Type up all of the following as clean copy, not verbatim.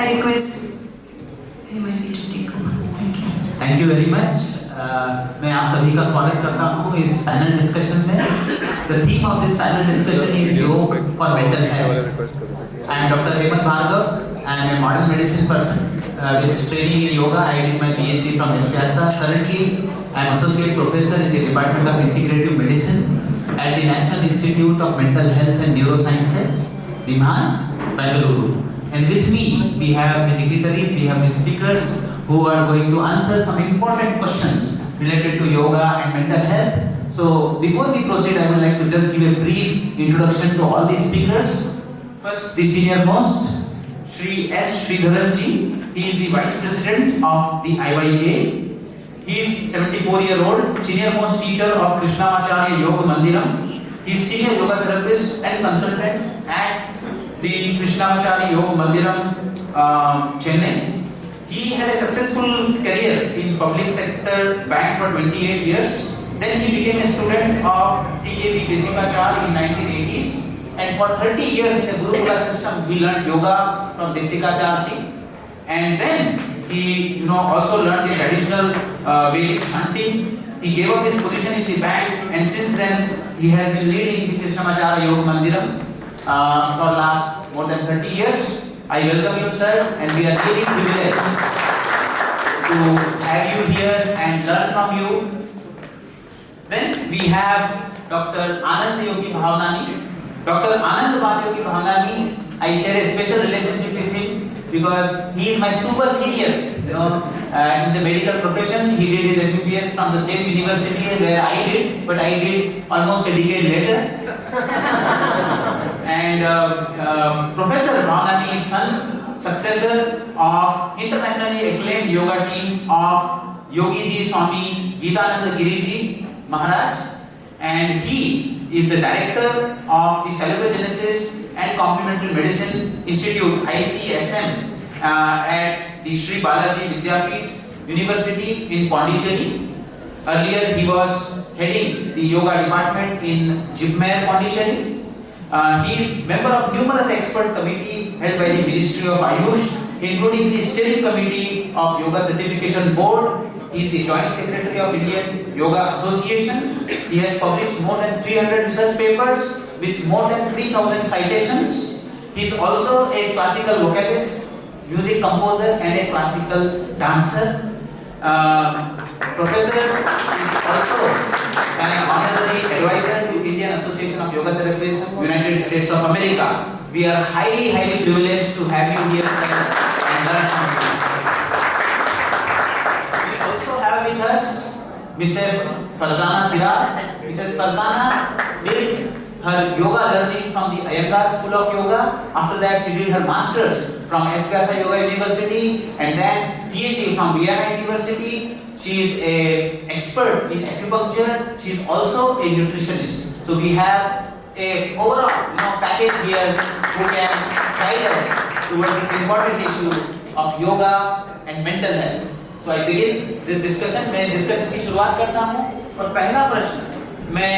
I request Hema ji to take over. Thank you. Thank you very much. मैं आप सभी का स्वागत करता हूँ इस पैनल डिस्कशन में। The theme of this panel discussion is yoga for mental health. I am doctor Hemant Bhargava. I am a modern medicine person with training in yoga. I did my PhD from SCASA. Currently, I am associate professor in the Department of Integrative Medicine at the National Institute of Mental Health and Neurosciences, NIMHANS, Bengaluru. And with me, we have the dignitaries, we have the speakers who are going to answer some important questions related to yoga and mental health. So, before we proceed, I would like to just give a brief introduction to all the speakers. First, the senior most, Shri S. Sridharan ji. He is the Vice President of the IYA. He is 74-year-old, senior most teacher of Krishnamacharya Yoga Mandiram. He is senior yoga therapist and consultant at the Krishnamacharya Yoga Mandiram, Chennai. He had a successful career in public sector bank for 28 years. Then he became a student of TKV Desikacharya in 1980s. And for 30 years in the Gurukula system, he learned yoga from Desikacharya ji. And then he, also learned the traditional Vedic chanting. He gave up his position in the bank, and since then he has been leading the Krishnamacharya Yoga Mandiram for last more than 30 years. I welcome you, sir, and we are really privileged to have you here and learn from you. Then we have Dr. Anand Yogi Bhavnani. Dr. Anand Yogi Bhavnani, I share a special relationship with him because he is my super senior. In the medical profession, he did his MBBS from the same university where I did, but I did almost a decade later. And Professor Bhavnani is son, successor of internationally acclaimed yoga team of Yogi Ji Swami Geetananda Giri Ji Maharaj, and he is the director of the Salutogenesis and Complementary Medicine Institute (ICSM) at the Sri Balaji Vidyapeeth University in Pondicherry. Earlier, he was heading the yoga department in Jipmer, Pondicherry. He is member of numerous expert committee held by the Ministry of Ayush, including the Steering Committee of Yoga Certification Board. He is the Joint Secretary of Indian Yoga Association. He has published more than 300 research papers with more than 3,000 citations. He is also a classical vocalist, music composer, and a classical dancer. Professor is also an honorary advisor to Indian Association of Yoga Therapists, United States of America. We are highly privileged to have you here, sir, and learn from you. We also have with us Mrs. Farzana Siraj. Mrs. Farzana did her yoga learning from the Iyengar School of Yoga. After that, she did her masters from SCASA Yoga University and then PhD from Vienna University. She is an expert in acupuncture. She is also a nutritionist. So we have a overall package here who can guide us towards this important issue of yoga and mental health. So I begin this discussion. मैं इस discussion की शुरुआत करता हूँ और पहला प्रश्न मैं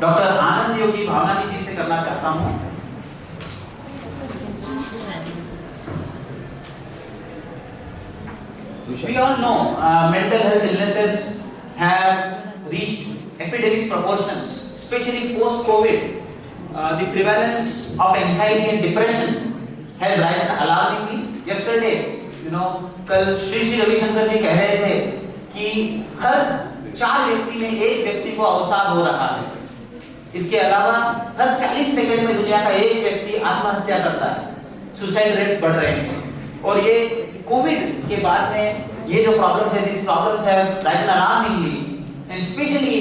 डॉक्टर आनंद योगी भावनानी जी से करना चाहता हूँ। We all know mental health illnesses have reached epidemic proportions, especially post-COVID. The prevalence of anxiety and depression has risen alarmingly. Yesterday, कल श्री रविशंकर जी कह रहे थे कि हर 4 व्यक्ति में एक व्यक्ति को अवसाद हो रहा है। इसके अलावा हर 40 सेकंड में दुनिया का एक व्यक्ति आत्महत्या करता है। सुसाइड रेट्स बढ़ रहे हैं और ये कोविड के बाद में ये जो प्रॉब्लम्स है, these problems have risen alarmingly, and especially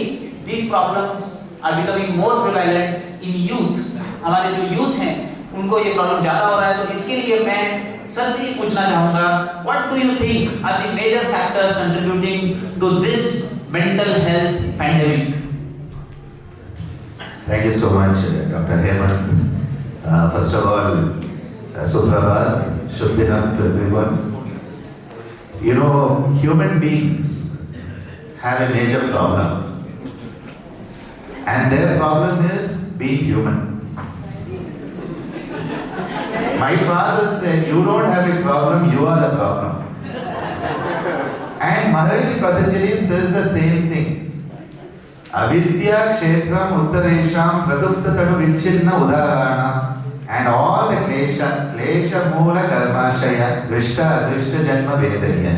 these problems are becoming more prevalent in youth. हमारे जो यूथ हैं उनको ये प्रॉब्लम ज्यादा हो रहा है। तो इसके लिए मैं सर से ये पूछना चाहूँगा, what do you think are the major factors contributing to this mental health pandemic? Thank you so much, Dr. Hemant. First of all, Suprabhat, Shubhdinam to everyone. Human beings have a major problem, and their problem is being human. My father said, you don't have a problem, you are the problem. And Maharishi Patanjali says the same thing. Avidya kshetram uttaresham prasupta tadu vichchinna udaharanam, and all the klesha moola karmashaya drishta adrishta janma vedaniya.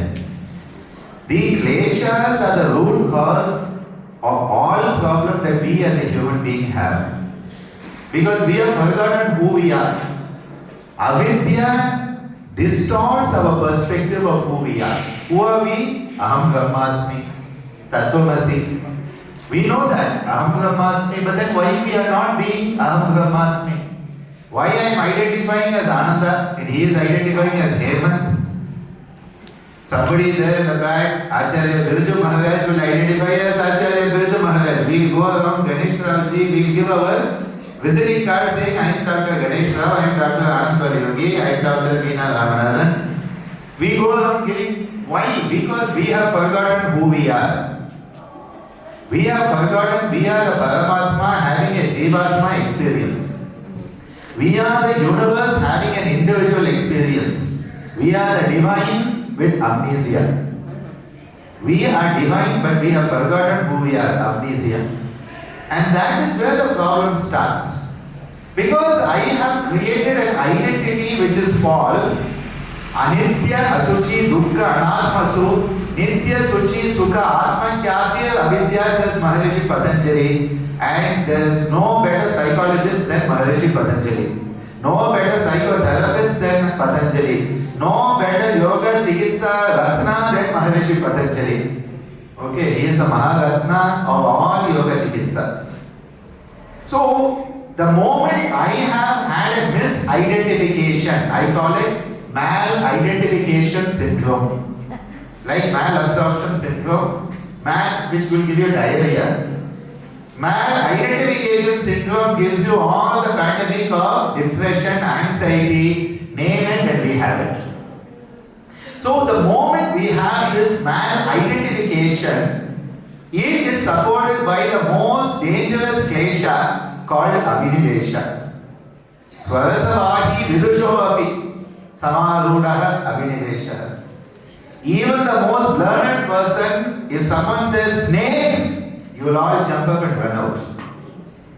The kleshas are the root cause of all problems that we as a human being have. Because we have forgotten who we are. Avidya distorts our perspective of who we are. Who are we? Aham Brahmasmi, Tattvamasi. We know that, Aham Brahmasmi, but then why we are not being Aham Brahmasmi? Why I am identifying as Ananda and he is identifying as Hemant? Somebody there in the back, Acharya Birju Maharaj will identify as Acharya Birju Maharaj. We will go around Ganesh Ravji, we will give our visiting card saying, I am Dr. Ganesh Rao, I am Dr. Anand Yogi, I am Dr. Veena Ramanathan. We go around giving. Why? Because we have forgotten who we are. We have forgotten we are the Paramatma having a Jivatma experience. We are the universe having an individual experience. We are the divine with amnesia. We are divine but we have forgotten who we are, amnesia. And that is where the problem starts. Because I have created an identity which is false. Anitya, Asuchi, Dukkha, Anatmasu, Nitya, Suchi, Sukha, Atma, Khyati, Avidya, says Maharishi Patanjali. And there is no better psychologist than Maharishi Patanjali. No better psychotherapist than Patanjali. No better yoga chikitsa ratna than Maharishi Patanjali. Okay, he is the Maharatna of all yoga chikitsa. So, the moment I have had a misidentification, I call it mal-identification syndrome. Like malabsorption syndrome, which will give you diarrhea. Mal-identification syndrome gives you all the pandemic of depression, anxiety, name it and we have it. So the moment we have this mal-identification, it is supported by the most dangerous klesha called abhinivesha. Swarasavahi vidushovapi samarudaha abhinivesha. Even the most learned person, if someone says snake, you will all jump up and run out.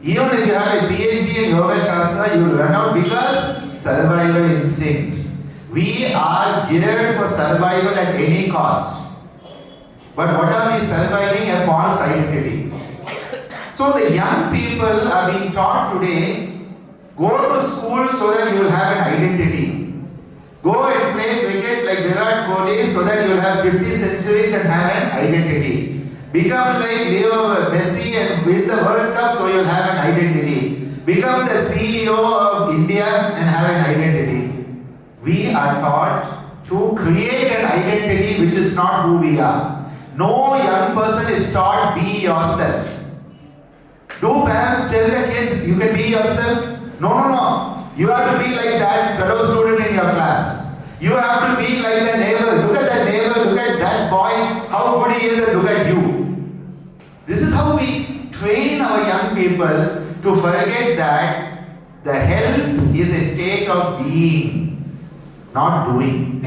Even if you have a PhD in Yoga Shastra, you will run out because survival instinct. We are geared for survival at any cost. But what are we surviving? A false identity. So the young people are being taught today, go to school so that you will have an identity. Go and play cricket like Virat Kohli so that you will have 50 centuries and have an identity. Become like Leo Messi and win the World Cup so you will have an identity. Become the CEO of India and have an identity. We are taught to create an identity which is not who we are. No young person is taught be yourself. Do parents tell the kids you can be yourself? No. You have to be like that fellow student in your class. You have to be like the neighbor. Look at that neighbor, look at that boy, how good he is, and look at you. This is how we train our young people to forget that the health is a state of being, not doing.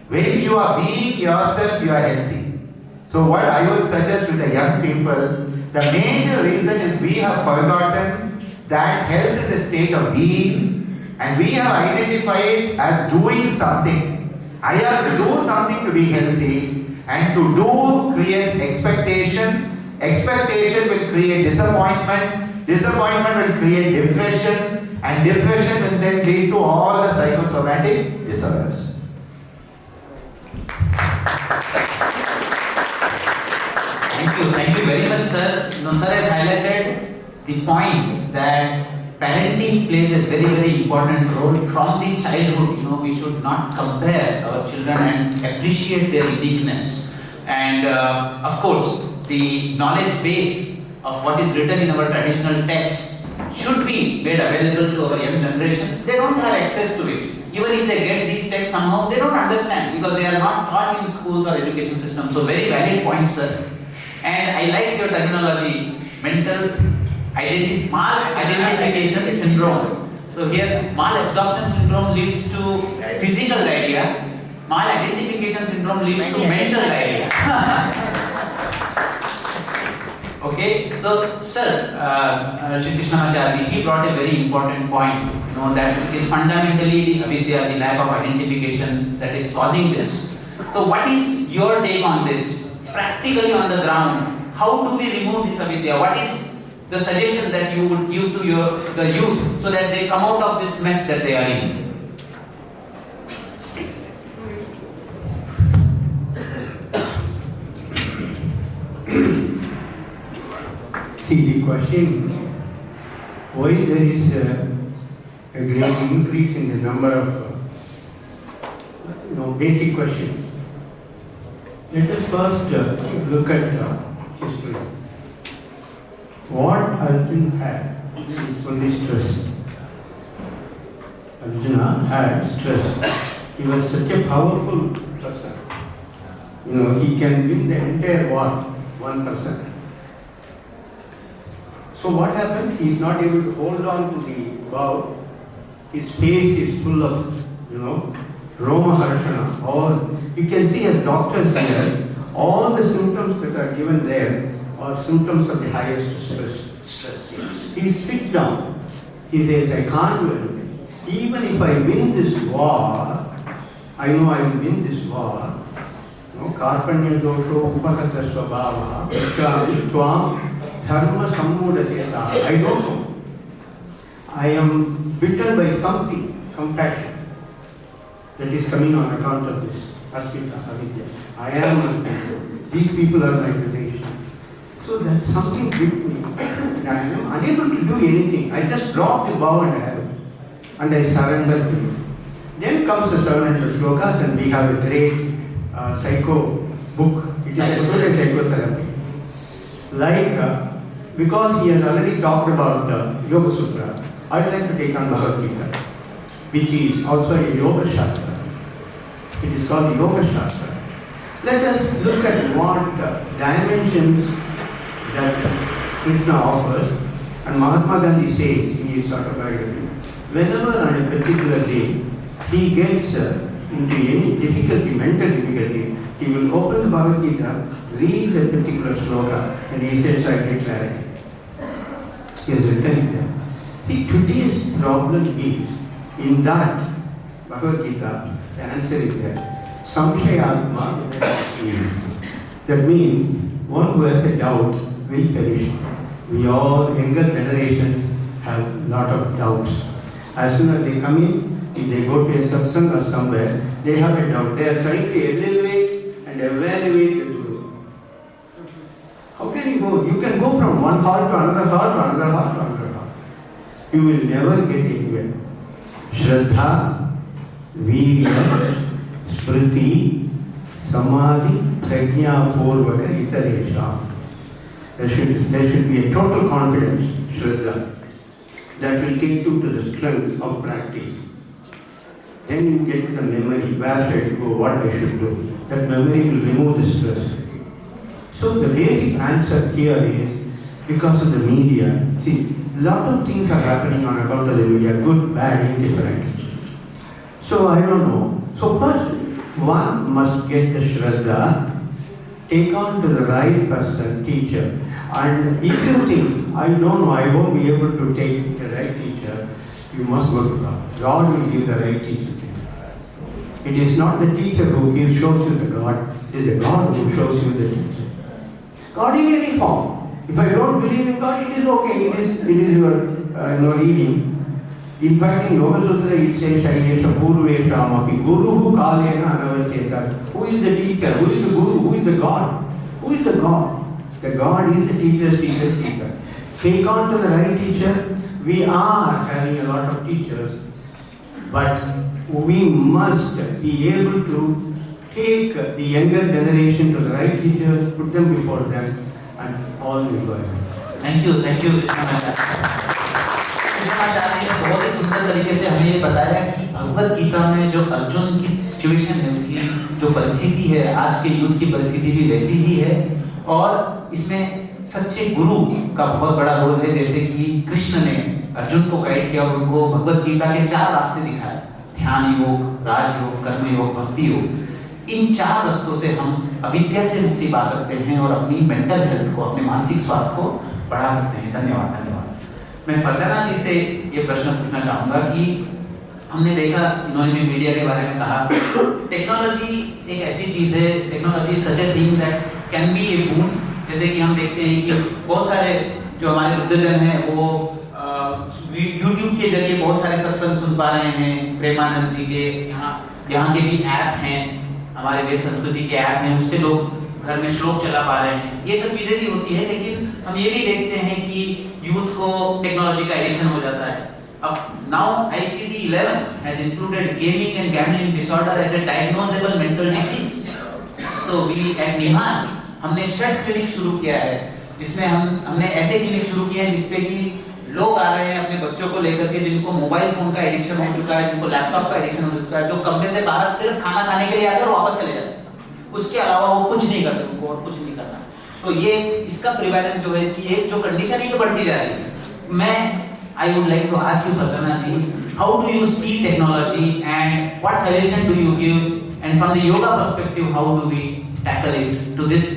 When you are being yourself, you are healthy. So what I would suggest with the young people, the major reason is we have forgotten that health is a state of being and we have identified as doing something. I have to do something to be healthy, and to do creates expectation. Expectation will create disappointment. Disappointment will create depression, and depression will then lead to all the psychosomatic disorders. Thank you very much, sir. Sir has highlighted the point that parenting plays a very, very important role from the childhood. We should not compare our children and appreciate their uniqueness. And of course, the knowledge base of what is written in our traditional texts should be made available to our young generation. They don't have access to it. Even if they get these texts somehow, they don't understand because they are not taught in schools or education systems. So very valid point, sir. And I like your terminology, mental identification syndrome. So So here malabsorption syndrome leads to physical diarrhea, maladentification syndrome leads to mental diarrhea. Okay, so sir, Shri Krishnamacharya, he brought a very important point, that it is fundamentally the avidya, the lack of identification that is causing this. So what is your take on this? Practically on the ground, how do we remove this avidya? What is the suggestion that you would give to the youth so that they come out of this mess that they are in? See, the question, why there is a great increase in the number of basic questions. Let us first look at history. What Arjuna had is only stress. Arjuna had stress. He was such a powerful person. He can win the entire war, one person. So what happens? He is not able to hold on to the bow. His face is full of, Roma Harshana. Or you can see as doctors here, all the symptoms that are given there are symptoms of the highest stress. Yes. He sits down. He says, I can't do anything. Even if I win this war, I know I will win this war. Karpanya dosho upakata swabhava vikrami tvam dharma sammuda cheta. I don't know. I am bitten by something, compassion, that is coming on account of this aspita, avidya. I am, these people are my relation. So that something bit me. I am unable to do anything. I just drop the bow and arrow and I surrender to you. Then comes the 700 slokas and we have a great psycho book. It's a psychotherapy. Like, because he has already talked about the Yoga Sutra, I would like to take on Bhagavad Gita, which is also a Yoga Shastra. It is called Yoga Shastra. Let us look at what dimensions that Krishna offers. And Mahatma Gandhi says in his autobiography, whenever on a particular day he gets into any difficulty, mental difficulty, he will open the Bhagavad Gita, read the particular sloka, and he says, I get clarity. He has written it there. See, today's problem is, in that Bhagavad Gita, the answer is there. Samshayatma. That means, one who has a doubt will perish. We all, younger generation, have a lot of doubts. As soon as they come in, if they go to a satsang or somewhere, they have a doubt. They are trying to elevate and evaluate the Guru. How can you go? You can go from one hall to another hall to another hall to another hall. You will never get anywhere. Shraddha, Virya, Smriti, Samadhi, Prajna, Purvaka, Itaresha. There should be a total confidence, Shraddha, that will take you to the strength of practice. Then you get the memory, where should I go, what I should do. That memory will remove the stress. So the basic answer here is, because of the media, see, a lot of things are happening on account of the media, good, bad, indifferent. So I don't know. So first, one must get the Shraddha, take on to the right person, teacher. And if you think, I don't know, I won't be able to take the right teacher, you must go to God. God will give the right teacher. It is not the teacher who shows you the God, it is the God who shows you the teacher. God in any form. If I don't believe in God, it is okay. It is your reading. In fact, in Yoga Sutra it says, Shayesha Purveshamapi Guruhu Kalena Anavacheta. Who is the teacher? Who is the Guru? Who is the God? Who is the God? The God is the teacher's teacher. Take on to the right teacher. We are having a lot of teachers, but we must be able to take the younger generation to the right teachers, put them before them, and all will go ahead. Thank you, Krishnamacharya. Krishnacharya ने बहुत ही सुंदर तरीके से हमें ये बताया कि भगवत गीता में जो अर्जुन की सिचुएशन है, उसकी जो परिस्थिति है, आज के युद्ध की परिस्थिति भी वैसी ही है, और इसमें सच्चे गुरु का बहुत बड़ा रोल है। जैसे कि कृष्ण ने अर्जुन को गाइड किया और उनको भगवत गीता के 4 रास्ते दिखाए, ध्यान योग, राजयोग, कर्म योग, भक्ति योग। इन 4 रास्तों से हम अविद्या से मुक्ति पा सकते हैं और अपनी मेंटल हेल्थ को, अपने मानसिक स्वास्थ्य को बढ़ा सकते हैं। धन्यवाद। मैं फरजाना जी से ये प्रश्न पूछना चाहूँगा कि हमने देखा, इन्होंने भी मीडिया के बारे में कहा, टेक्नोलॉजी एक ऐसी चीज़ है, technology such a thing that can be a boon. जैसे कि हम देखते हैं कि बहुत सारे जो हमारे वृद्धजन हैं वो यूट्यूब के जरिए बहुत सारे सत्संग सुन पा रहे हैं। प्रेमानंद जी के यहाँ के भी ऐप हैं, हमारे वेद संस्कृति के ऐप हैं, उससे लोग घर में श्लोक चला पा रहे हैं। ये सब चीज़ें भी होती है, लेकिन हम ये भी देखते हैं कि यूथ को टेक्नोलॉजी का एडिक्शन हो जाता है। अब now ICD-11 has included gaming and gambling disorder as a diagnosable mental disease. So we at निम्हांस हमने शट क्लिनिक शुरू किया है, जिसमें हमने ऐसे क्लिनिक शुरू किए हैं जिसपे कि लोग आ रहे हैं अपने बच्चों को लेकर के, जिनको मोबाइल फोन का एडिक्शन हो चुका है, जिनको लैपटॉप का एडिक्शन हो चुका है, जो कमरे से बाहर सिर्फ खाना खाने के लिए आते हैं और वापस चले जाते हैं, उसके अलावा वो कुछ नहीं करते, उनको और कुछ नहीं करना। तो ये इसका प्रिवेलेंस जो है, इसकी एक जो कंडीशन है, बढ़ती जा रही है। मैं I would like to ask you, Farzana ji, how do you see technology and what suggestion do you give? And from the yoga perspective, how do we tackle it to this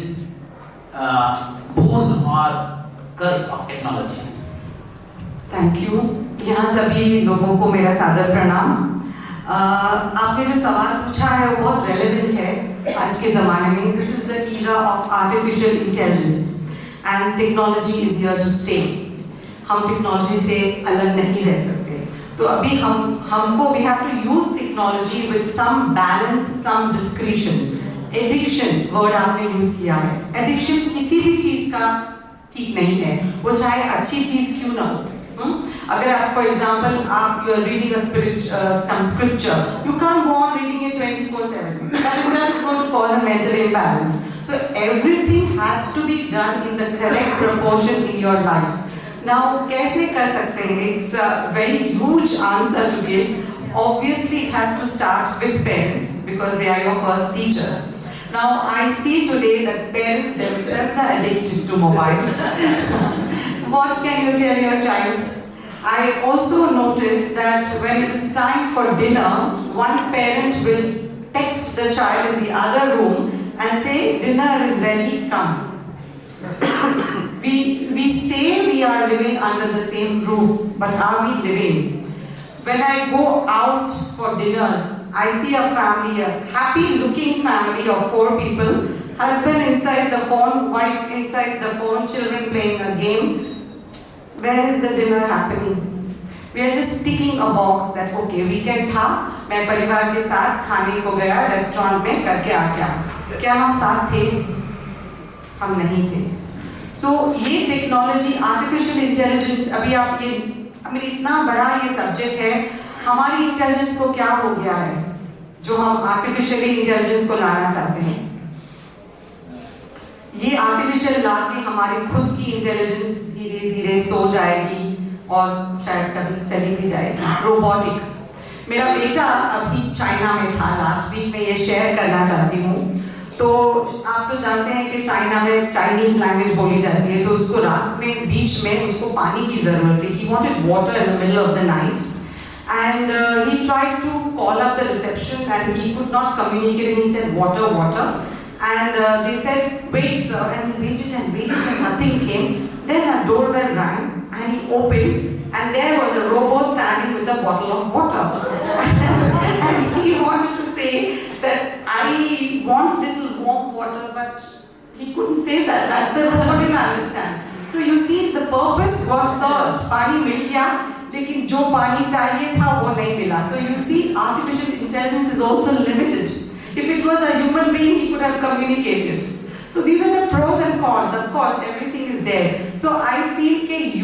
boon or curse of technology? Thank you. यहाँ सभी लोगों को मेरा सादर प्रणाम। आपने जो सवाल पूछा है वो बहुत रेलेवेंट है आज के ज़माने में। This is the era of artificial intelligence and technology is here to stay. हम टेक्नोलॉजी से अलग नहीं रह सकते। तो अभी हमको we have to use technology with some balance, some discretion. Addiction word आपने यूज़ किया है। एडिक्शन किसी भी चीज़ का ठीक नहीं है, वो चाहे अच्छी चीज़ क्यों ना हो। अगर आप फॉर एग्जाम्पल आप you are reading some scripture, you can't go on reading it 24/7. That is going to cause a mental imbalance. So everything has to be done in the correct proportion in your life. Now कैसे कर सकते हैं? It's a very huge answer to give. Obviously it has to start with parents because they are your first teachers. Now I see today that parents themselves are addicted to mobiles. What can you tell your child? I also noticed that when it is time for dinner, one parent will text the child in the other room and say, dinner is ready, come. We say we are living under the same roof, but are we living? When I go out for dinners, I see a family, a happy looking family of 4 people, husband inside the phone, wife inside the phone, children playing a game. Where is the dinner happening? We are just ticking a box that okay, weekend था, मैं परिवार के साथ खाने को गया restaurant में, करके आ गया। क्या हम साथ थे? हम नहीं थे। So ये टेक्नोलॉजी, आर्टिफिशियल इंटेलिजेंस, अभी आप ये मेरी इतना बड़ा ये सब्जेक्ट है। हमारी इंटेलिजेंस को क्या हो गया है जो हम आर्टिफिशियली इंटेलिजेंस को लाना चाहते हैं? ये आर्टिफिशियल ला के हमारी खुद की इंटेलिजेंस धीरे धीरे सो जाएगी और शायद कभी चली भी जाएगी। रोबोटिक। मेरा बेटा अभी चाइना में था लास्ट वीक, में ये शेयर करना चाहती हूँ। तो आप तो जानते हैं कि चाइना में चाइनीज लैंग्वेज बोली जाती है, तो उसको रात में बीच में उसको पानी की ज़रूरत थी। He wanted water in the middle of the night and he tried to call up the reception and he could not communicate and he said water, water. And they said, wait sir, and he waited and waited and nothing came. Then a doorbell rang and he opened and there was a robot standing with a bottle of water. And he wanted to say that I want little warm water, but he couldn't say that the robot didn't understand. So you see the purpose was served. पानी मिल गया, लेकिन जो पानी चाहिए था वो नहीं मिला. So you see artificial intelligence is also limited. If it was a human being, he could have communicated. So these are the pros and cons. Of course, everything is there. So I feel that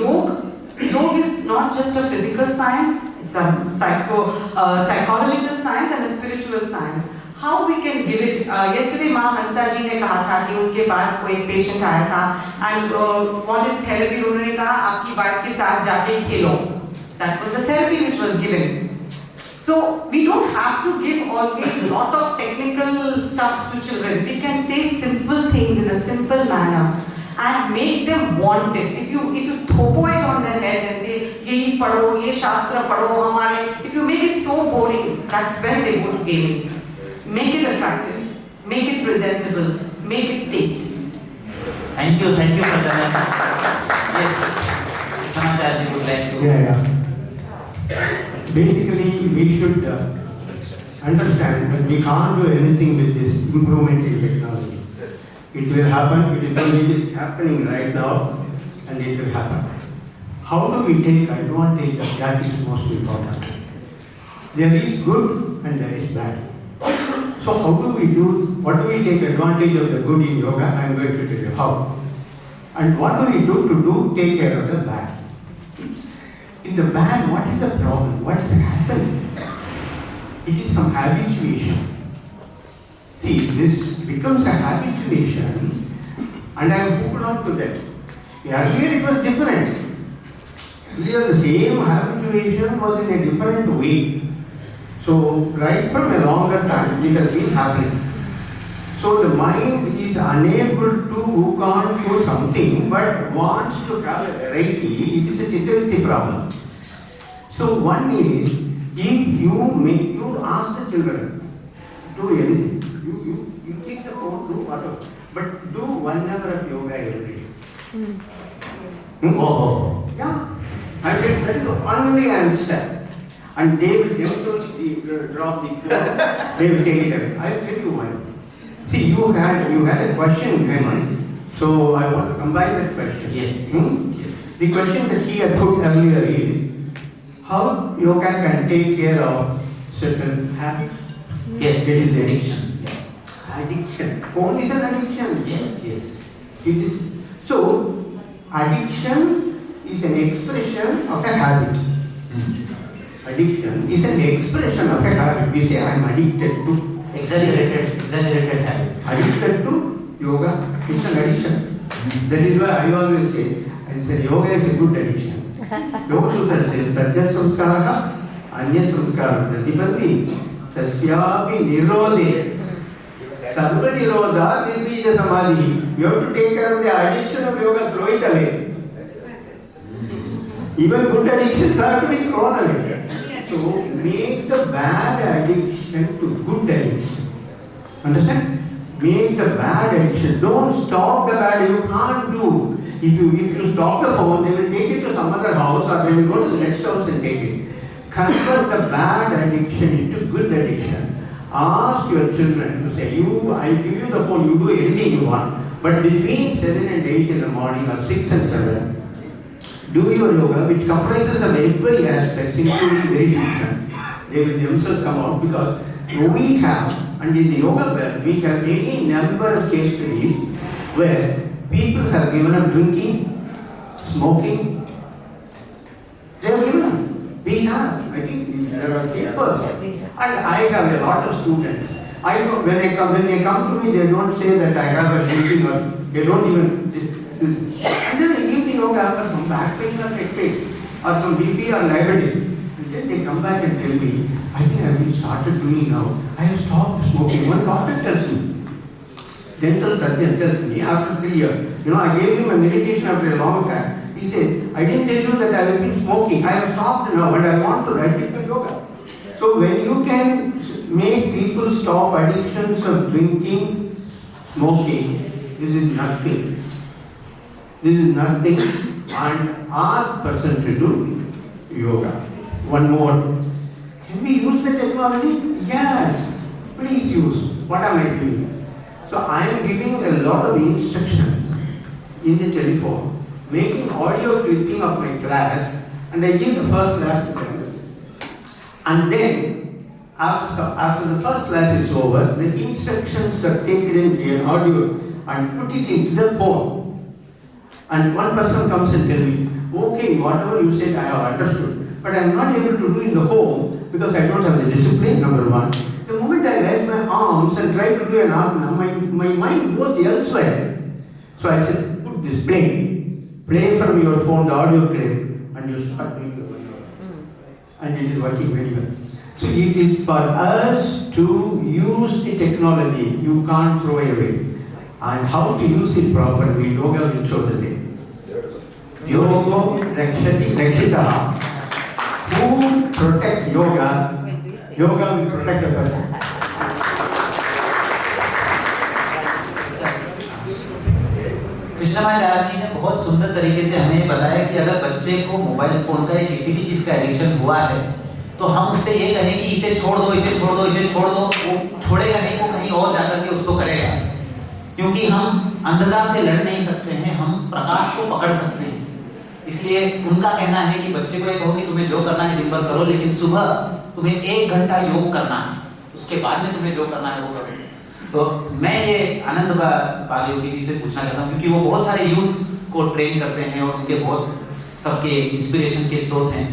yoga is not just a physical science, it's a psychological science and a spiritual science. How we can give it? Yesterday, माँ हंसा जी ने कहा था कि उनके पास कोई patient आया था and wanted therapy. उन्होंने कहा आपकी वाइफ के साथ जाके खेलो. That was the therapy which was given. So we don't have to give always a lot of technical stuff to children. We can say simple things in a simple manner and make them want it. If you throw it on their head and say यही पढ़ो, ये शास्त्र पढ़ो हमारे. If you make it so boring, that's when they go to gaming. Make it attractive, make it presentable, make it tasty. Thank you for that. Yes, Samacharji would like to. Yeah. Basically, we should understand that we can't do anything with this improvement in technology. It will happen, it is happening right now, and it will happen. How do we take advantage of that is most important. There is good and there is bad. So how do we do, what do we take advantage of the good in yoga? I am going to tell you how. And what do we do to take care of the bad? In the bad, what is the problem? What is happening? It is some habituation. See, this becomes a habituation and I am hooked on to that. Earlier it was different. Earlier the same habituation was in a different way. So, right from a longer time, it has been happening. So, the mind is unable to hook on to something but wants to have a variety. It is a totality problem. So, one is, if you ask the children, do anything. You take the phone, do whatever. But do 1 hour of yoga every day. Oh. Yeah. And that is the only answer. And they will themselves drop the phone, they will take it away. I will tell you why. See, you had a question, Hemant. So I want to combine that question. Yes. The question that he had put earlier is, how yoga can take care of certain habits? Yes, it is addiction. Addiction. Phone is an addiction. Yes. It is. So, addiction is an expression of a habit. Addiction is an expression of a habit. We say, I am addicted to. Exaggerated habit. Addicted to yoga. It's an addiction. That is why I always say yoga is a good addiction. Yoga Sutra says, Tajya samskaraha, anya samskara pratibandhi, tasyapi nirodhe. Sarva nirodha nirbija samadhi. You have to take care of the addiction of yoga, throw it away. Even good addictions are to be thrown away. So make the bad addiction to good addiction. Understand? Make the bad addiction. Don't stop the bad. You can't do. If you stop the phone, they will take it to some other house or they will go to the next house and take it. Convert the bad addiction into good addiction. Ask your children to say, I give you the phone, you do anything you want. But between 7 and 8 in the morning or 6 and 7, do your yoga, which comprises of every aspect, including meditation. They will themselves come out because we have, and in the yoga world, we have any number of case studies where people have given up drinking, smoking. They have given up. We have. I think there are people. And I have a lot of students. I know when they come to me, they don't say that I have a drinking or they don't even. And then I give the yoga after some back pain or neck pain or some BP or diabetes. And then they come back and tell me, I think I have been started doing now. I have stopped smoking. One doctor tells me. Dental surgeon tells me after 3 years. I gave him a meditation after a long time. He said, I didn't tell you that I have been smoking. I have stopped now and I want to write it by yoga. So when you can make people stop addictions of drinking, smoking, this is nothing. This is nothing, and ask person to do yoga. One more. Can we use the technology? Yes. Please use. What am I doing? So I am giving a lot of instructions in the telephone, making audio clipping of my class, and I give the first class to them. And then, after the first class is over, the instructions are taken into an audio and put it into the phone. And one person comes and tells me, okay, whatever you said I have understood, but I am not able to do in the home because I don't have the discipline, number one. The moment I raise my arms and try to do an asana, my mind goes elsewhere. So I said, put this, play from your phone the audio clip, and you start doing the 1 hour. And it is working very well. So it is for us to use the technology, you can't throw away. And how to use it properly, yoga will show the way. Yogo Rakshati Rakshitaha. Who protects yoga, yoga will protect the person. Krishnamacharya जी ने बहुत सुंदर तरीके से हमें बताया कि अगर बच्चे को मोबाइल फोन का या किसी भी चीज़ का एडिक्शन हुआ है तो हम उससे ये कहें कि इसे छोड़ दो, इसे छोड़ दो, इसे छोड़ दो, वो छोड़ेगा नहीं, वो कहीं और जाकर के उसको करेगा। क्योंकि हम अंधकार से लड़ नहीं सकते हैं, हम प्रकाश को पकड़ सकते हैं। इसलिए उनका कहना है कि बच्चे को ये कहो कि तुम्हें जो करना है दिन भर करो, लेकिन सुबह तुम्हें 1 घंटा योग करना है, उसके बाद में तुम्हें जो करना है वो करो। तो मैं ये आनंद बाल योगी जी से पूछना चाहता हूँ, क्योंकि वो बहुत सारे यूथ को ट्रेन करते हैं और उनके बहुत सबके इंस्पिरेशन के स्रोत हैं।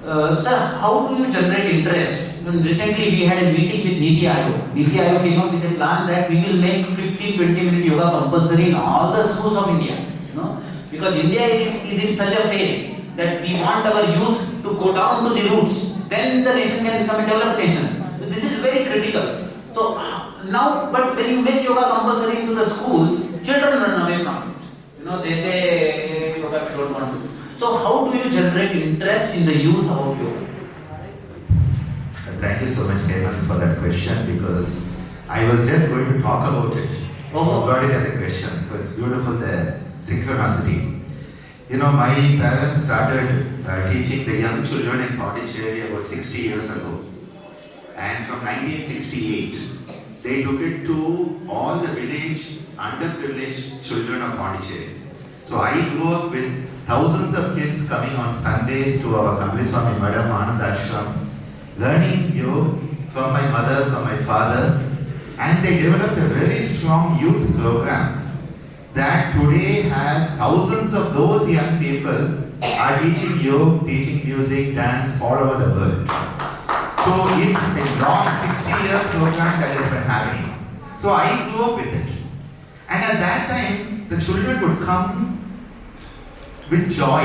Sir, how do you generate interest? Recently we had a meeting with Niti Aayog. Niti Aayog came up with a plan that we will make 15-20 minute yoga compulsory in all the schools of India. You know, because India is in such a phase that we want our youth to go down to the roots. Then the nation can become a developed nation. So this is very critical. So now, but when you make yoga compulsory into the schools, children run away from it. You know, they say yoga we don't want to. So how do you generate interest in the youth about yoga? Thank you so much, Hemant, for that question, because I was just going to talk about it. You got it as a question, so it's beautiful, the synchronicity. You know, my parents started teaching the young children in Pondicherry about 60 years ago. And from 1968, they took it to all the village, underprivileged children of Pondicherry. So I grew up with thousands of kids coming on Sundays to our Kamliswami Madam Anand Ashram, learning yoga from my mother, from my father, and they developed a very strong youth program that today has thousands of those young people are teaching yoga, teaching music, dance all over the world. So it's a long 60-year program that has been happening. So I grew up with it. And at that time, the children would come with joy.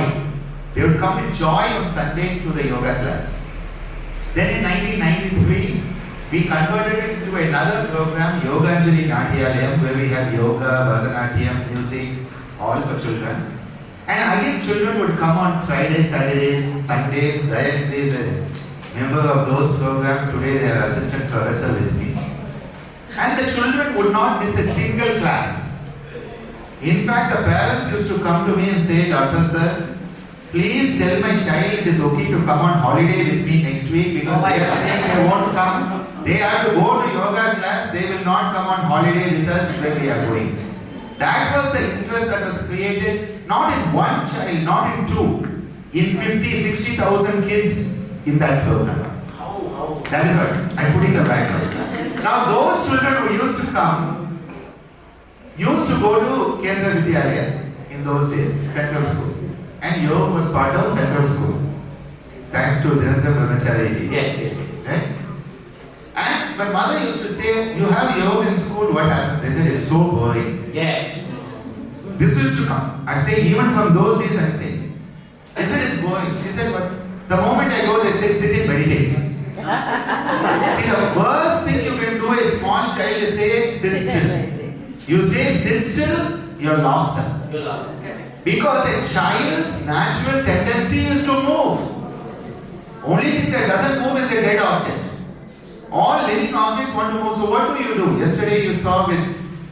They would come with joy on Sunday to the yoga class. Then in 1993, we converted it into another program, Yoganjali Natyalayam, where we have yoga, Bharatanatyam, music, all for children. And again, children would come on Fridays, Saturdays, Sundays. There is a member of those programs. Today they are assistant professor with me. And the children would not miss a single class. In fact, the parents used to come to me and say, Doctor Sir, please tell my child it is okay to come on holiday with me next week, because they are saying they won't come. They have to go to yoga class. They will not come on holiday with us where we are going. That was the interest that was created, not in one child, not in two, in 50,000-60,000 kids in that program. That is what I'm putting the background. Now those children who used to come, used to go to Kendra Vidyalaya in those days, Central School. And yoga was part of Central School. Thanks to Dinantha Brahmachari ji. Yes. Right? And my mother used to say, you have yoga in school, what happens? They said, it's so boring. Yes. This used to come. I'm saying, even from those days, I'm saying. They said, it's boring. She said, but the moment I go, they say, sit and meditate. See, the worst thing you can do a small child is say, sit still. You say sit still, you have lost them. You lost. Because a child's natural tendency is to move. Only thing that doesn't move is a dead object. All living objects want to move. So what do? Yesterday you saw with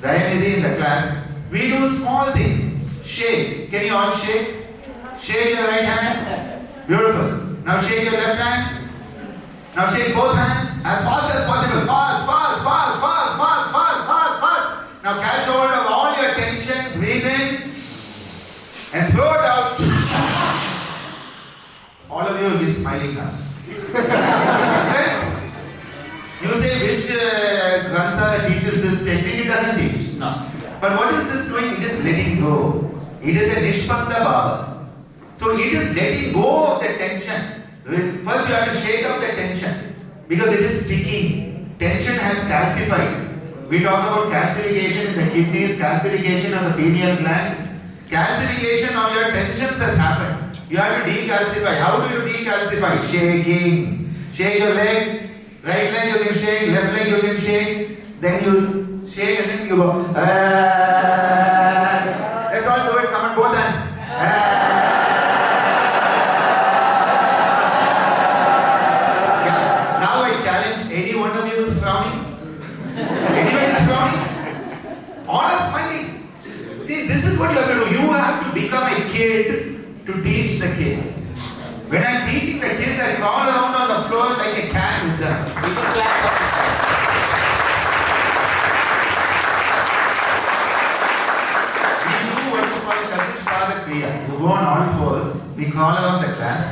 Dayanidhi in the class, we do small things. Shake. Can you all shake? Shake your right hand. Beautiful. Now shake your left hand. Now shake both hands as fast as possible. Fast. Now catch hold of all your tension, breathe in and throw it out. All of you will be smiling now. Right? You say which Grantha teaches this technique? It doesn't teach. No. But what is this doing? It is letting go. It is a Nishpanda Bhava. So it is letting go of the tension. First you have to shake up the tension because it is sticking. Tension has calcified. We talk about calcification in the kidneys, calcification of the pineal gland. Calcification of your tensions has happened. You have to decalcify. How do you decalcify? Shaking. Shake your leg. Right leg you can shake, left leg you can shake. Then you shake and then you go. Let's all do it. Come on, both hands. kids. When I'm teaching the kids, I crawl around on the floor like a cat with them. We should clap for it. We do what is called Chaturshpada Kriya. You go on all fours, we crawl around the class,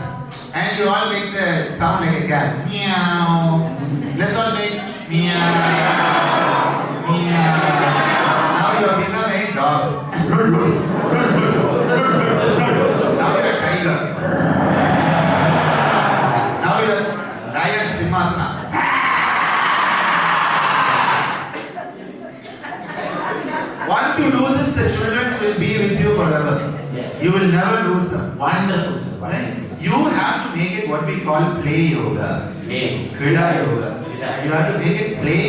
and you all make the sound like a cat. Meow. Let's all make meow. Meow. Now you have become a dog. Now you are a tiger. Now you are lion Simhasana. Once you do this, the children will be with you forever. Yes. You will never lose them. Wonderful, sir. Right? You have to make it what we call play yoga. Play. Krida yoga. Krida. You have to make it play,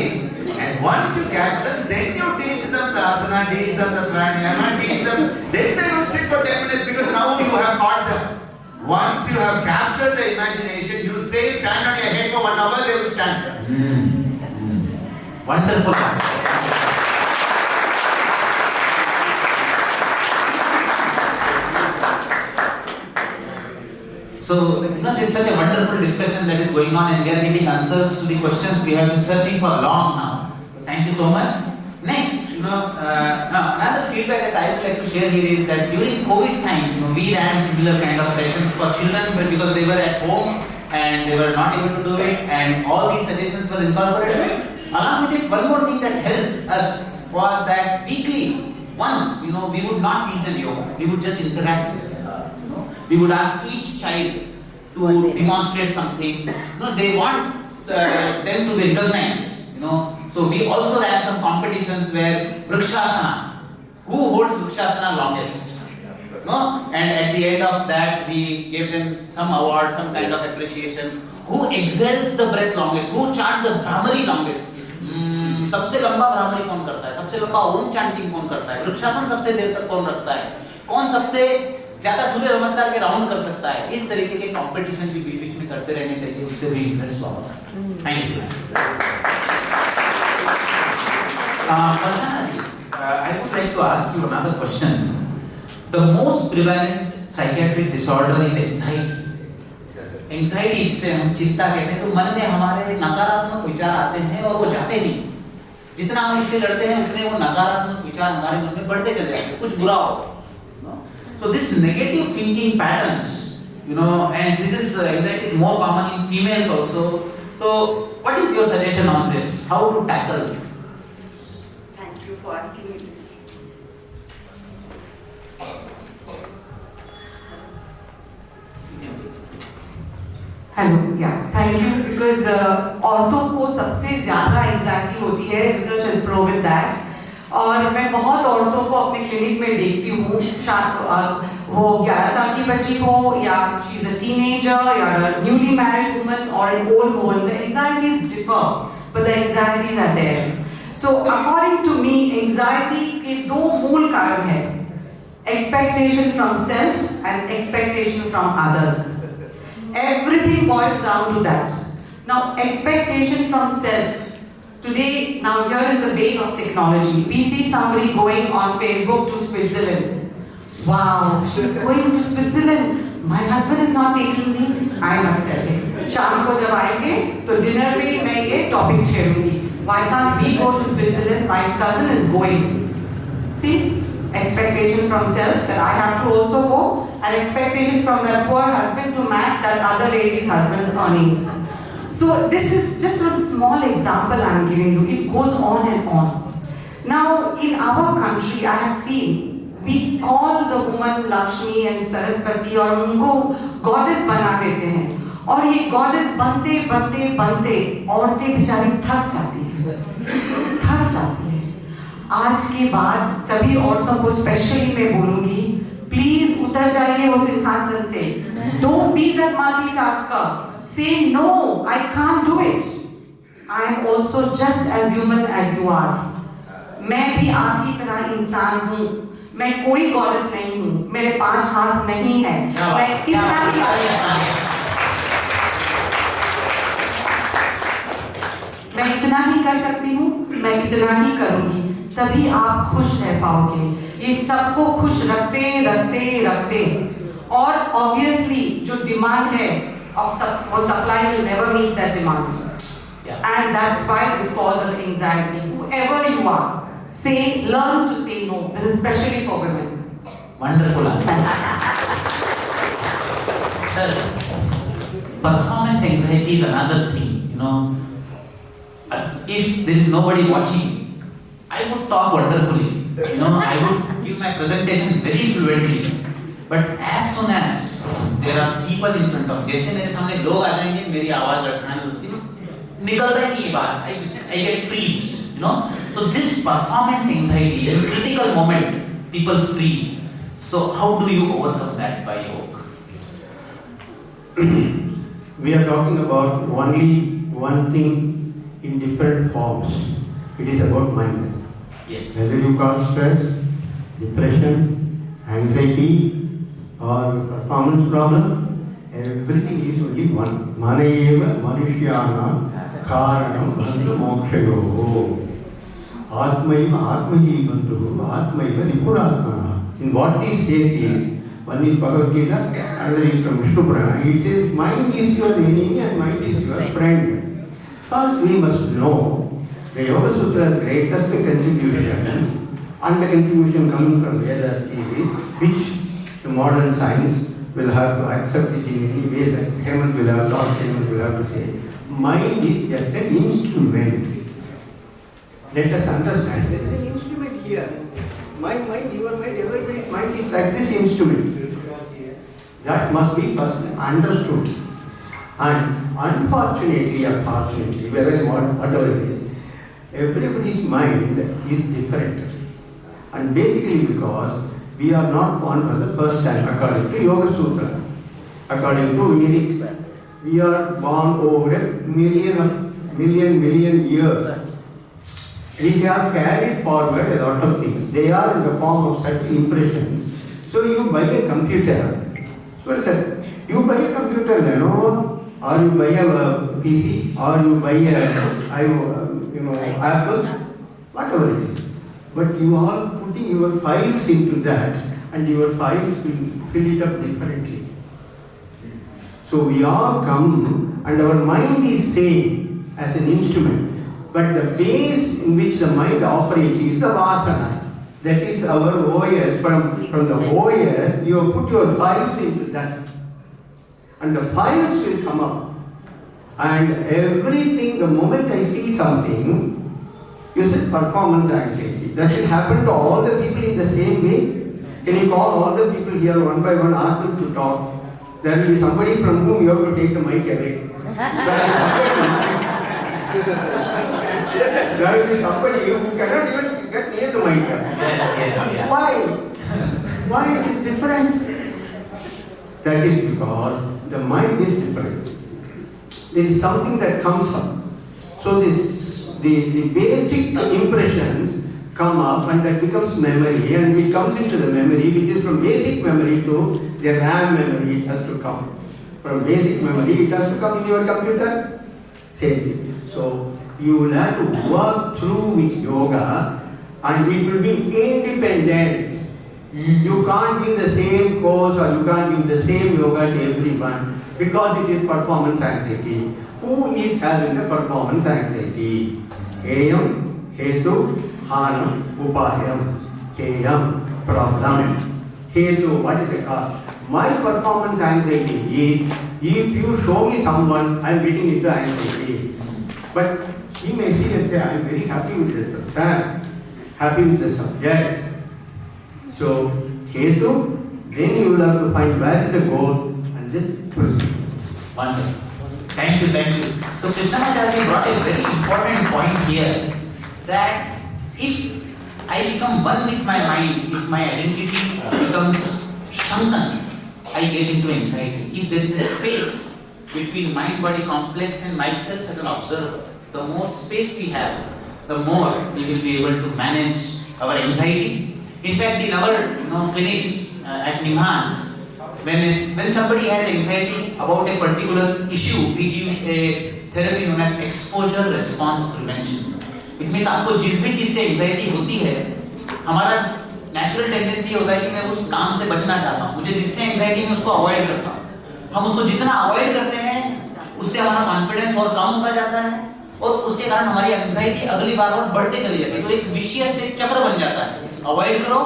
and once you catch them, then you teach them the asana, teach them the pranayama, teach them. Then they will sit for 10 minutes because now you have caught them. Once you have captured the imagination, you say stand on your head for 1 hour, they will stand. Wonderful. So, this is such a wonderful discussion that is going on, and we are getting answers to the questions we have been searching for long now. Thank you so much. Next, another feedback that I would like to share here is that during COVID times, we ran similar kind of sessions for children, but because they were at home and they were not able to do it, and all these suggestions were incorporated. Along with it, one more thing that helped us was that weekly, once, we would not teach them yoga. We would just interact with them. We would ask each child to demonstrate something. They want them to be recognized. So we also ran some competitions where Vrikshasana, who holds Vrikshasana longest, and at the end of that we gave them some award, some kind of appreciation. Who exhales the breath longest, who chants the Brahmari longest. सबसे लंबा भ्रामरी कौन करता है, सबसे लंबा ओम chanting कौन करता है, वृक्षासन सबसे देर तक कौन रखता है, कौन सबसे ज्यादा सूर्य नमस्कार के राउंड कर सकता है. इस तरीके के कंपटीशन भी बीच बीच में करते रहने चाहिए, उससे भी इंटरेस्ट बढ़ सकता है. Thank you. Farhana ji, I would like to ask you another question. The most prevalent psychiatric disorder is anxiety. Anxiety जिसे हम चिंता कहते हैं, तो मन में हमारे नकारात्मक विचार आते हैं और वो जाते नहीं. जितना हम इससे लड़ते हैं उतने वो नकारात्मक विचार हमारे मन में बढ़ते चले जाते हैं, कुछ बुरा हो. So this negative thinking patterns, and this is anxiety is more common in females also. So what is your suggestion on this? How to tackle it? Thank you for asking me this. Hello या thank you because औरतों को सबसे ज़्यादा anxiety होती है, research has proven that. और मैं बहुत औरतों को अपने क्लिनिक में देखती हूँ, वो 11 साल की बच्ची हो या शी इज़ अ टीनेजर या न्यूली मैरिड वुमन और an old woman, the anxieties differ but the anxieties are there. So according to me anxiety के 2 मूल कारण हैं, expectation from self and expectation from others. Everything boils down to that. Now, expectation from self. Today, now here is the bane of technology. We see somebody going on Facebook to Switzerland. Wow, she's going to Switzerland. My husband is not taking me. I must tell him. शाम को जब आएंगे तो dinner में मैं ये topic छेड़ूंगी. Why can't we go to Switzerland? My cousin is going. See? Expectation from self that I have to also go, and expectation from that poor husband to match that other lady's husband's earnings. So this is just a small example I am giving you. It goes on and on. Now in our country I have seen we call the woman Lakshmi and Saraswati और उनको goddess बना देते हैं, और ये goddess बनते बनते बनते औरतें बेचारी थक जाती हैं. आज के बाद सभी औरतों को स्पेशली मैं बोलूंगी, प्लीज उतर जाइए उस सिंहासन से. Don't be that multitasker. Say no, I can't do it. I am also just as human as you are. मैं भी आपकी तरह इंसान हूँ. मैं कोई गॉडेस नहीं हूँ. मेरे 5 हाथ नहीं है. मैं इतना ही कर सकती हूँ. मैं इतना ही करूँगी. तभी आप खुश रह पाओगे. ये सबको खुश रखते रखते रखते और obviously जो demand है वो supply will never meet that demand. Yeah. And that's why this cause of anxiety. Whoever you are, learn to say no. This is especially for women. Wonderful answer. Sir, performance anxiety is another thing, you know. If there is nobody watching, I would talk wonderfully, you know, I would give my presentation very fluently. But as soon as there are people in front of, जैसे मेरे सामने लोग आ जाएंगे, मेरी आवाज लटकाने लगती है, निकलता ही नहीं बाहर, I get freezed, you know. So this performance anxiety, in critical moment, people freeze. So how do you overcome that by yoga? We are talking about only one thing in different forms. It is about mind. Yes. Whether you call stress, depression, anxiety, or performance problem, everything is only one. Manayeva manushyana karanam bandhu mokshayoho. Atmaiva atmahi bandhu atmaiva nipuratmana. In what he says is, one is Bhagavad Gita, another is from Vishnu Purana. It says, mind is your enemy and mind is your friend. First we must know the Yoga Sutra's greatest contribution, and the contribution coming from Vedas is, which the modern science will have to accept it in any way that Hemant will have, Lord Hemant will have to say, mind is just an instrument. Let us understand, there is an instrument here. My mind, your mind, everybody's mind is like this instrument. That must be first understood. And unfortunately or fortunately, whatever it is, everybody's mind is different. And basically because we are not born for the first time according to Yoga Sutra. According to Vedic, we are born over a million years. We have carried forward a lot of things. They are in the form of such impressions. So you buy a computer. Well, you buy a computer, Lenovo, or you buy a PC, or you buy a Apple, whatever it is. But you are putting your files into that, and your files will fill it up differently. So we all come, and our mind is same as an instrument. But the base in which the mind operates is the vasana. That is our OS. From the OS, you put your files into that. And the files will come up. And everything, the moment I see something, you said performance anxiety. Does it happen to all the people in the same way? Can you call all the people here one by one, ask them to talk? There will be somebody from whom you have to take the mic away. There will be somebody who cannot even get near the mic. Yes. Why? Why it is different? That is because the mind is different. There is something that comes up. So the basic impressions come up, and that becomes memory, and it comes into the memory, which is from basic memory to the RAM memory. It has to come. From basic memory, it has to come in your computer. Same thing. So you will have to work through with yoga, and it will be independent. You can't give the same course, or you can't give the same yoga to everyone, because it is performance anxiety. Who is having the performance anxiety? Heyam, Hetu, Hanam, Upayam. Heyam, problem. Hetu, what is the cause? My performance anxiety is, if you show me someone, I am getting into anxiety. But she may see and say, I am very happy with this person, happy with the subject. So, Hetu, then you will have to find where is the goal and then proceed. Wonderful. Thank you. So Krishnamacharya brought a very important point here, that if I become one with my mind, if my identity becomes shrunken, I get into anxiety. If there is a space between mind-body complex and myself as an observer, the more space we have, the more we will be able to manage our anxiety. In fact, in our clinics at Nimhans, when somebody has anxiety about a particular issue, we give a therapy known as exposure response prevention. It means आपको जिस भी चीज से anxiety होती है, हमारा natural tendency ये होता है कि मैं उस काम से बचना चाहता हूँ, मुझे जिससे एंजाइटी में उसको अवॉइड करता हूँ। हम उसको जितना अवॉइड करते हैं उससे हमारा कॉन्फिडेंस और कम होता जाता है और उसके कारण हमारी एंजाइटी अगली बार और बढ़ते चली जाती है। तो एक विशियस से चक्र बन जाता है, अवॉइड करो,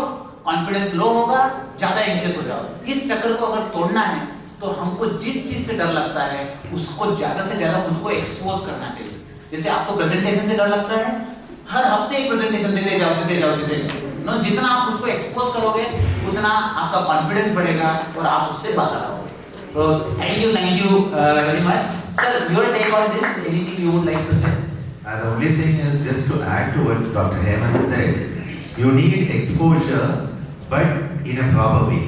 कॉन्फिडेंस लो होगा, ज्यादा एंशियस हो जाओगे। इस चक्र को अगर तोड़ना है तो हमको जिस चीज से डर लगता है उसको ज्यादा से ज्यादा खुद को एक्सपोज करना चाहिए। जैसे आपको प्रेजेंटेशन से डर लगता है, हर हफ्ते एक प्रेजेंटेशन देते जाओ नो, जितना आप खुद को एक्सपोज करोगे उतना आपका कॉन्फिडेंस बढ़ेगा और आप उससे बाहर आओगे। So thank you very much, sir. Your take on this? Anything you would like to say? The only thing is just to add to what Dr. Hemant said, you need exposure, but in a proper way.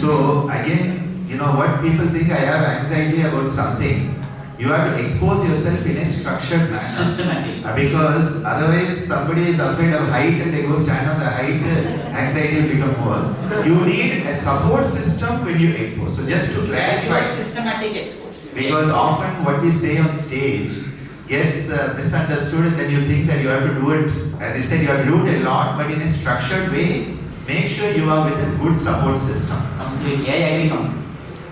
So again, you know what people think, I have anxiety about something. You have to expose yourself in a structured manner. Systematic. Because otherwise somebody is afraid of height and they go stand on the height, anxiety will become more. You need a support system when you expose. So just to clarify, Systematic exposure. because often what we say on stage gets misunderstood and then you think that you have to do it, as I said, you have to do it a lot, but in a structured way. Make sure you are with a good support system. Completely, I agree completely.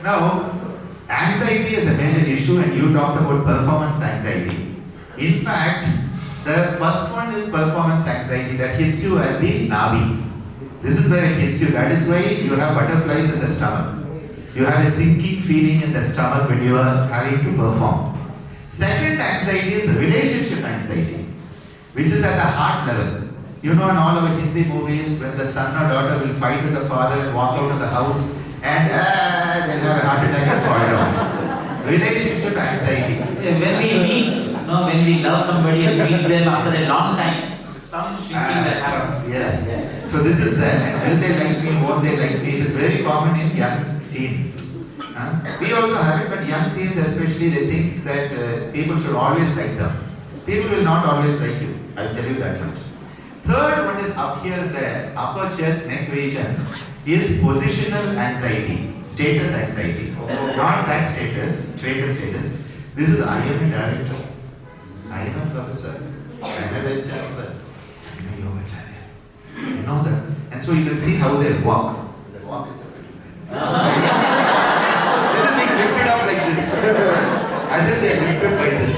Now, anxiety is a major issue and you talked about performance anxiety. In fact, the first one is performance anxiety that hits you at the navi. This is where it hits you. That is why you have butterflies in the stomach. You have a sinking feeling in the stomach when you are having to perform. Second anxiety is relationship anxiety, which is at the heart level. You know, in all our Hindi movies, when the son or daughter will fight with the father and walk out of the house and they'll have a heart attack and fall down. Relationship anxiety. When we meet, when we love somebody and meet them after a long time, some shrinking that happens. Yes. So this is there. And will they like me, won't they like me? It is very common in young teens. We also have it, but young teens especially, they think that people should always like them. People will not always like you. I'll tell you that much. Third one is up here, the upper chest, neck region, is positional anxiety, status anxiety. Not that status, status. This is I am a director, I am a professor, I am a vice chancellor, I am a yogacharya. You know that. And so you can see how they walk. The walk is a This is being lifted up like this. As if they are lifted by this.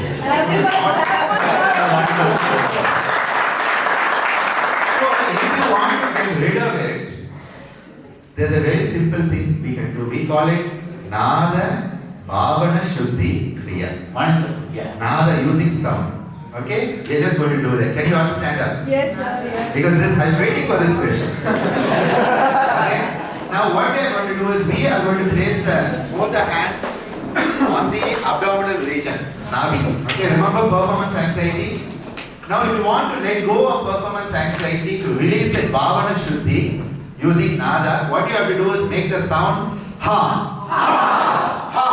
If you want to get rid of it, there's a very simple thing we can do. We call it Nada Bhavana Shuddhi Kriya. Wonderful, yeah. Nada, using sound. Okay? We're just going to do that. Can you all stand up? Yes, sir. Yes. Because I was waiting for this question. Okay? Now what we are going to do is we are going to place both the hands on the abdominal region, Navi. Okay, remember performance anxiety? Now if you want to let go of performance anxiety to release a Bhavana Shuddhi using Nada, what you have to do is make the sound Ha. Ha. Ha.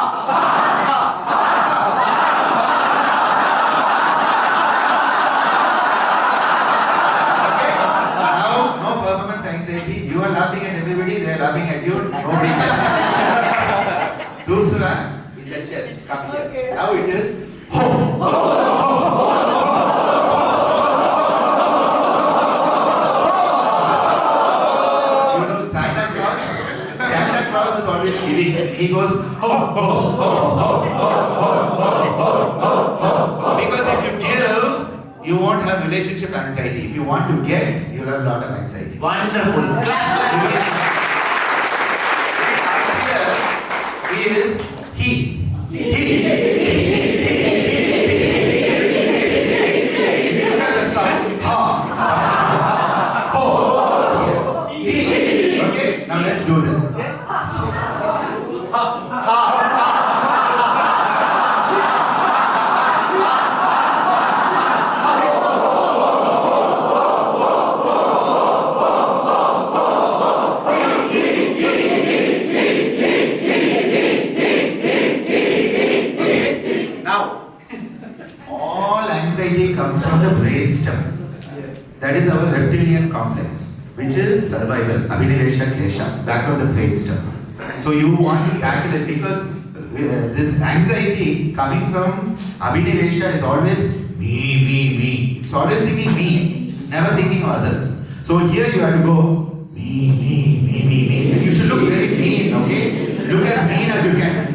You are laughing at everybody, they are laughing at you, nobody cares. Dusra in the chest, come here. Okay. Now it is ho. You know Santa Claus? Santa Claus is always giving. He goes ho. Because if you give, you won't have relationship anxiety. If you want to get, you'll have a lot of anxiety. Wonderful. Is he. Look at the sound. Ha. Ho. He. Okay, now let's do this. Okay? Ha. Comes from the brainstem. Yes. That is our reptilian complex, which is survival, Abhinivesha Klesha, back of the brainstem. So you want to tackle it because this anxiety coming from Abhinivesha is always me. It's always thinking me, never thinking of others. So here you have to go me. And you should look very mean, okay? Look as mean as you can.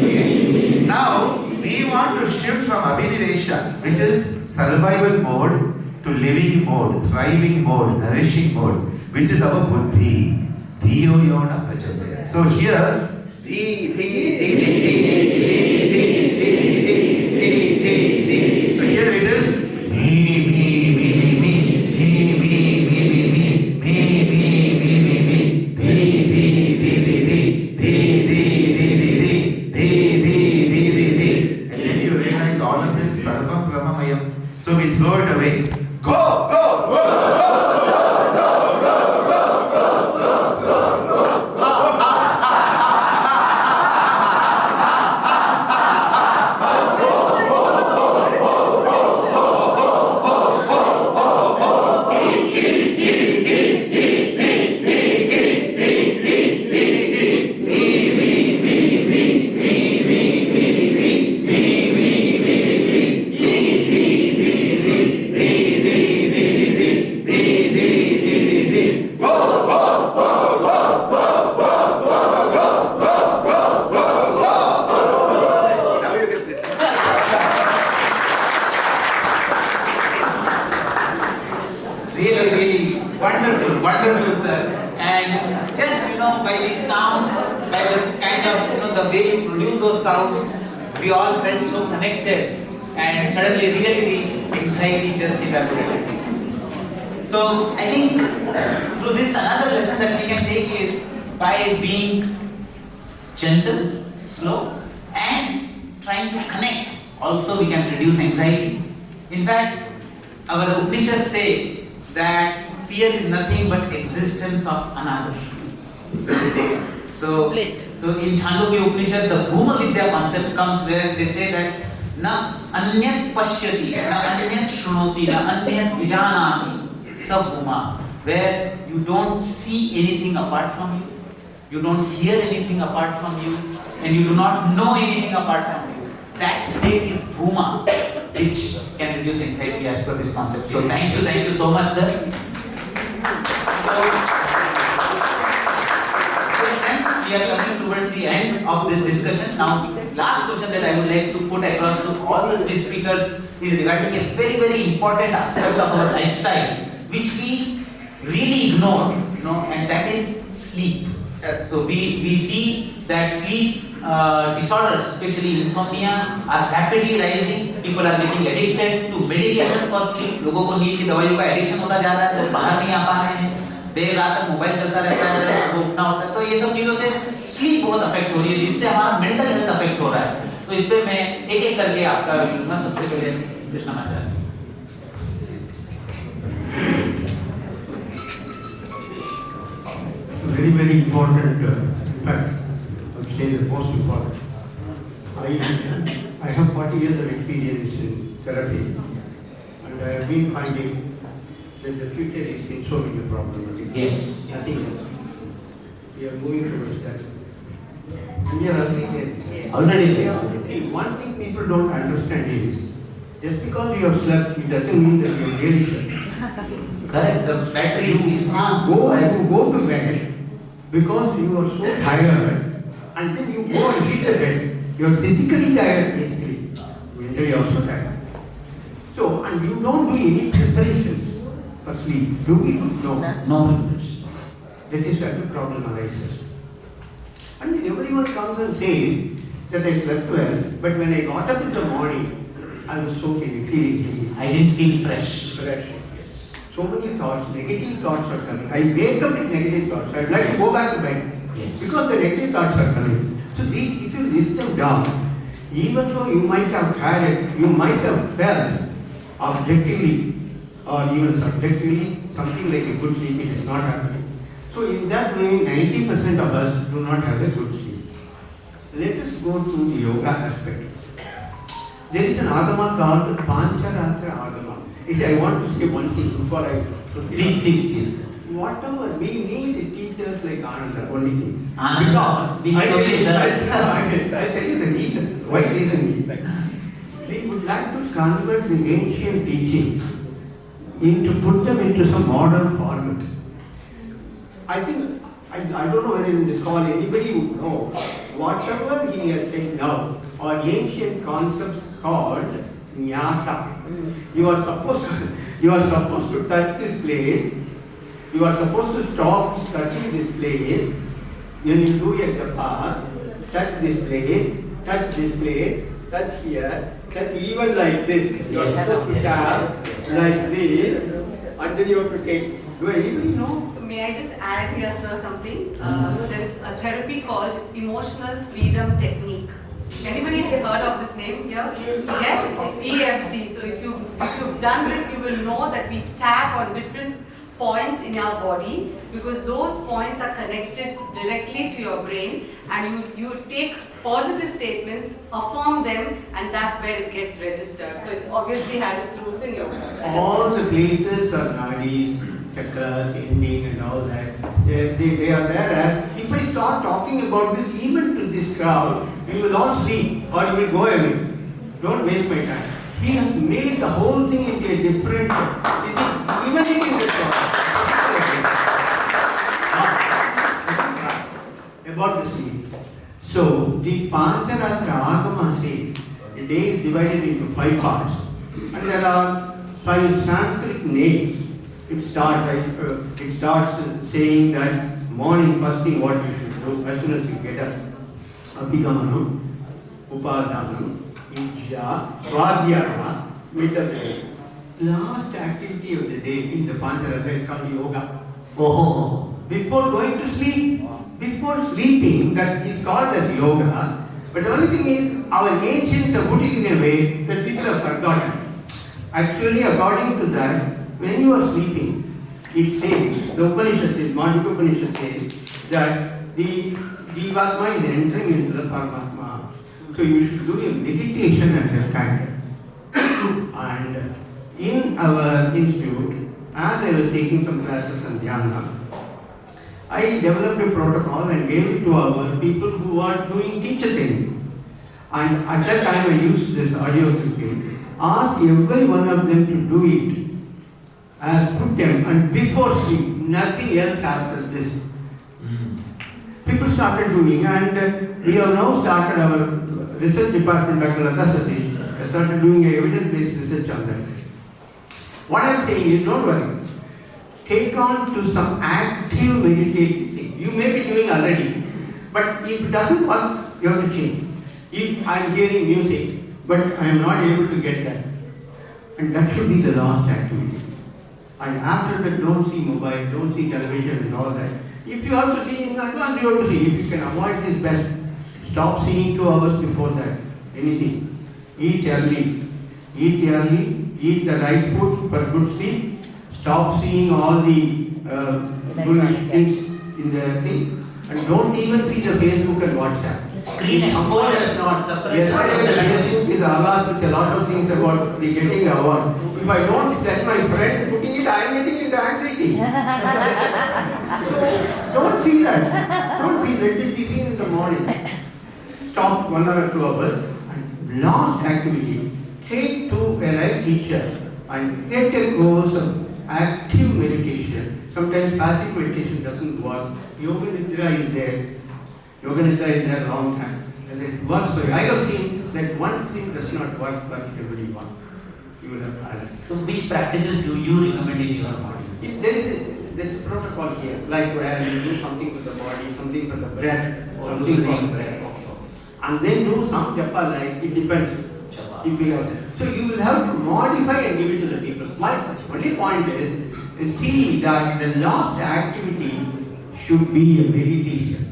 Okay? Now, we want to shift from Abhinivesha, which is survival mode, to living mode, thriving mode, nourishing mode, which is our buddhi. Dhiyo yona prachodaya. So here, so here it is and then you realize all of this sarvam brahmamayam. So we throw it away. Go, go, go, now you can sit. Really wonderful, sir. And just by these sounds, by the kind of the way you produce those sounds, we all felt so connected, and suddenly really the anxiety just evaporated. So I think through this another lesson that we can take is by being gentle, slow, and trying to connect. Also, we can reduce anxiety. In fact, our Upanishads say that fear is nothing but existence of another. So in Chandogya Upanishad, the Bhuma Vidya concept comes where they say that na anyat pashyati, na anyat shrunoti, na anyat vijanati, sab bhuma, where you don't see anything apart from you, you don't hear anything apart from you, and you do not know anything apart from you. That state is bhuma, which can reduce anxiety as per this concept. So thank you so much, sir. We are coming towards the end of this discussion. Now, last question that I would like to put across to all the three speakers is regarding a very, very important aspect of our lifestyle, which we really ignore, and that is sleep. So we see that sleep disorders, especially insomnia, are rapidly rising. People are getting addicted to medications for sleep. लोगों को नींद की दवाइयों का addiction होता जा रहा है, वो बाहर नहीं आ पा रहे हैं, देर रात तक मोबाइल चलता रहता है, वो उठना होता है. तो ये सब चीजों से स्लीप बहुत अफेक्ट हो रही है, जिससे हमारा मेंटल हेल्थ अफेक्ट हो रहा है. तो इस पे मैं एक एक करके आपका लूंगा. सबसे पहले Krishnacharya. Very, very important, in fact, I would say the most important. I have 40 years of experience in therapy, and I have been finding that the future is insomnia problem. Yes. Nothing else. We are moving towards that. We are Already. See, one thing people don't understand is, just because you have slept, it doesn't mean that you have really slept. Correct. The battery is not. You go to bed because you are so tired, and then you go and hit the bed. You are physically tired, basically. Mentally also tired. So, and you don't do any preparations for sleep. Do we? No. No. That is where the problem arises. And then everyone comes and says that I slept well, but when I got up in the morning, I was so heavy, feeling heavy. I didn't feel fresh. Yes. So many thoughts, negative thoughts are coming. I wake up with negative thoughts. I'd like to go back to bed. Yes. Because the negative thoughts are coming. So these, if you list them down, even though you might have had it, you might have felt objectively or even subjectively something like a good sleep, it is not happening. So in that way, 90% of us do not have a good sleep. Let us go to the yoga aspect. There is an agama called Pancharatra Agama. You see, I want to say one thing before I proceed. Please. Whatever we need, it teaches like Ananda, only thing. Ananda. Because We need only, sir. I'll tell you the reason. Why reason is we would like to convert the ancient teachings to put them into some modern format. I think, I don't know whether in this hall anybody would know, whatever he has said now are ancient concepts called nyasa. You are supposed to touch this place, you are supposed to stop touching this place. When you do a japa, touch this place, touch here, touch even like this. You are supposed to tap like this, and then you have to take. Do anybody know? So may I just add here, sir, something? There is a therapy called emotional freedom technique. Anybody heard of this name here? Yes? EFT. So if you've done this, you will know that we tap on different points in our body because those points are connected directly to your brain, and you take positive statements, affirm them, and that's where it gets registered. So it's obviously has its roots in yoga. All the places are nadis, chakras, ending and all that. They are there. If I start talking about this even to this crowd, you will all sleep or you will go away. Don't waste my time. He has made the whole thing into a different, you see, even in the about the sleep. So the Pancharatra Agama says the day is divided into 5 parts, and there are 5 Sanskrit names. It starts saying that morning first thing what you should do as soon as you get up. Abhigamanam, Upadanam, Ijja, Swadhyaya, mid of the day. Last activity of the day in the Pancharatra is called yoga. Oh. Before going to sleep, before sleeping, that is called as yoga. But the only thing is, our ancients have put it in a way that people have forgotten. Actually, according to that, when you are sleeping, it says, the Upanishad says, Mandukya Upanishad says, that the Jivatma is entering into the Paramatma. So you should do a meditation at that time. And in our institute, as I was taking some classes on Dhyana, I developed a protocol and gave it to our people who are doing teacher training. And at that time I used this audio clipping, asked every one of them to do it as put them, and before sleep, nothing else after this. People started doing, and we have now started our research department, Dr. Lata Satish, has started doing evidence-based research on that. What I am saying is, don't worry. Take on to some active meditative thing. You may be doing already, but if it doesn't work, you have to change. If I am hearing music, but I am not able to get that, and that should be the last activity. And after that, don't see mobile, don't see television and all that. If you have to see in advance, you have to see. If you can avoid this, best. Stop seeing 2 hours before that. Anything. Eat early. Eat early. Eat the right food for good sleep. Stop seeing all the bullish things in the thing. And don't even see the Facebook and WhatsApp. The screen exposure is not suppressed. Yesterday the Facebook is award with a lot of things about the getting award. If I don't set my friend putting it, I am getting into anxiety. So don't see that. Don't see, let it be seen in the morning. Stop 1 hour or 2 hours. And last activity, take to a right teacher and get a course of active meditation. Sometimes passive meditation doesn't work. Yoga Nidra is there. Yoga Nidra is there a long time. And it works for you. I have seen that one thing does not work for everyone. You will have tried it. So which practices do you recommend in your body? If there's a protocol here, like where you do something with the body, something for the breath, something for the breath. And then do some japa, like it depends. If you have that. So you will have to modify and give it to the people. My only point is see that the last activity should be a meditation.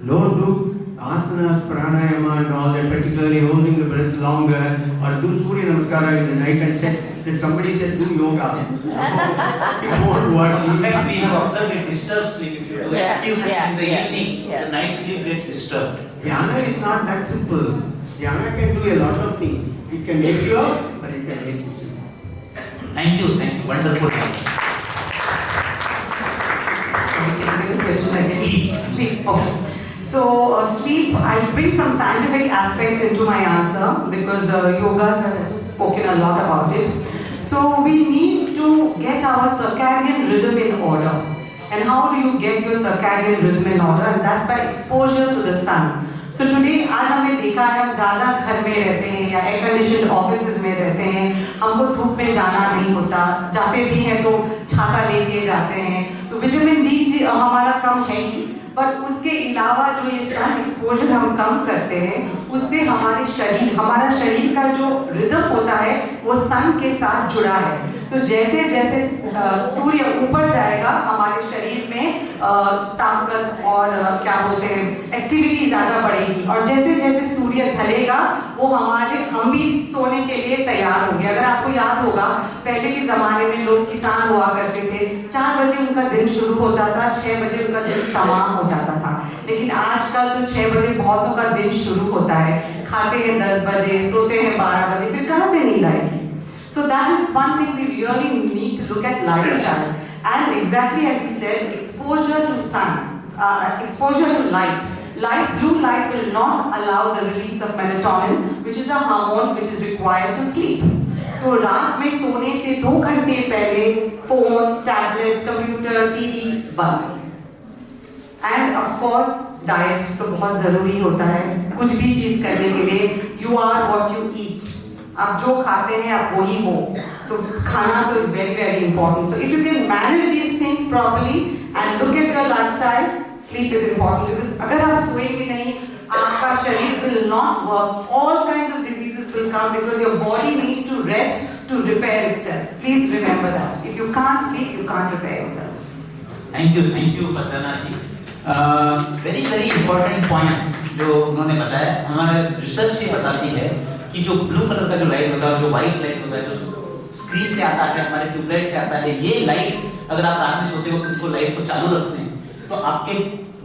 Don't do asanas, pranayama and all that, particularly holding the breath longer, or do Surya Namaskara in the night and said that somebody said do yoga. It won't work. In fact, we have observed it disturbs sleep. If you do active in the evening, the night sleep gets disturbed. Dhyana is not that simple. Dhyana can do a lot of things. It can make you up, or it can make you sleep. Thank you. Wonderful answer. Question again. Sleep. Okay. So sleep, I'll bring some scientific aspects into my answer because yogas have spoken a lot about it. So we need to get our circadian rhythm in order. And how do you get your circadian rhythm in order? And that's by exposure to the sun. So today आज हमने देखा है हम ज़्यादा घर में रहते हैं या एयर कंडीशनड ऑफिसेज में रहते हैं, हमको धूप में जाना नहीं होता, जाते भी हैं तो छाता लेके जाते हैं, तो विटामिन डी हमारा कम है ही, पर उसके अलावा जो ये सन एक्सपोजर हम कम करते हैं उससे हमारा शरीर का जो रिदम होता है वो सन के साथ जुड़ा है। तो जैसे जैसे सूर्य ऊपर जाएगा हमारे शरीर में ताकत और क्या बोलते हैं एक्टिविटी ज़्यादा बढ़ेगी, और जैसे जैसे सूर्य ढलेगा वो हम भी सोने के लिए तैयार होंगे। अगर आपको याद होगा पहले के ज़माने में लोग किसान हुआ करते थे, 4 बजे उनका दिन शुरू होता था, 6 बजे उनका दिन तमाम हो जाता था, लेकिन आजकल तो 6 बजे बहुतों का दिन शुरू होता है, खाते हैं 10 बजे, सोते हैं 12 बजे, फिर कहाँ से नींद आएगी? So that is one thing we really need to look at lifestyle, and exactly as he said, exposure to sun, exposure to light. Blue light will not allow the release of melatonin, which is a hormone which is required to sleep. तो रात में सोने से 2 घंटे पहले phone, tablet, computer, TV बंद। End of course diet तो बहुत ज़रूरी होता है, कुछ भी चीज़ करने के लिए you are what you eat, आप जो खाते हैं आप वही हो, तो खाना तो is very very important. So if you can manage these things properly and look at your lifestyle, sleep is important, because अगर आप सोएंगे नहीं आपका शरीर will not work, all kinds of diseases will come because your body needs to rest to repair itself. Please remember that, if you can't sleep you can't repair yourself. Thank you Farzana ji. Very very important point जो उन्होंने बताया, हमारे research ये बताती है कि जो blue colour का जो लाइट होता है, जो व्हाइट लाइट होता है, जो स्क्रीन से आता है, हमारे ट्यूबलाइट से आता है, ये लाइट अगर आप रात में सोते वक्त इसको लाइट को चालू रखते हैं तो आपके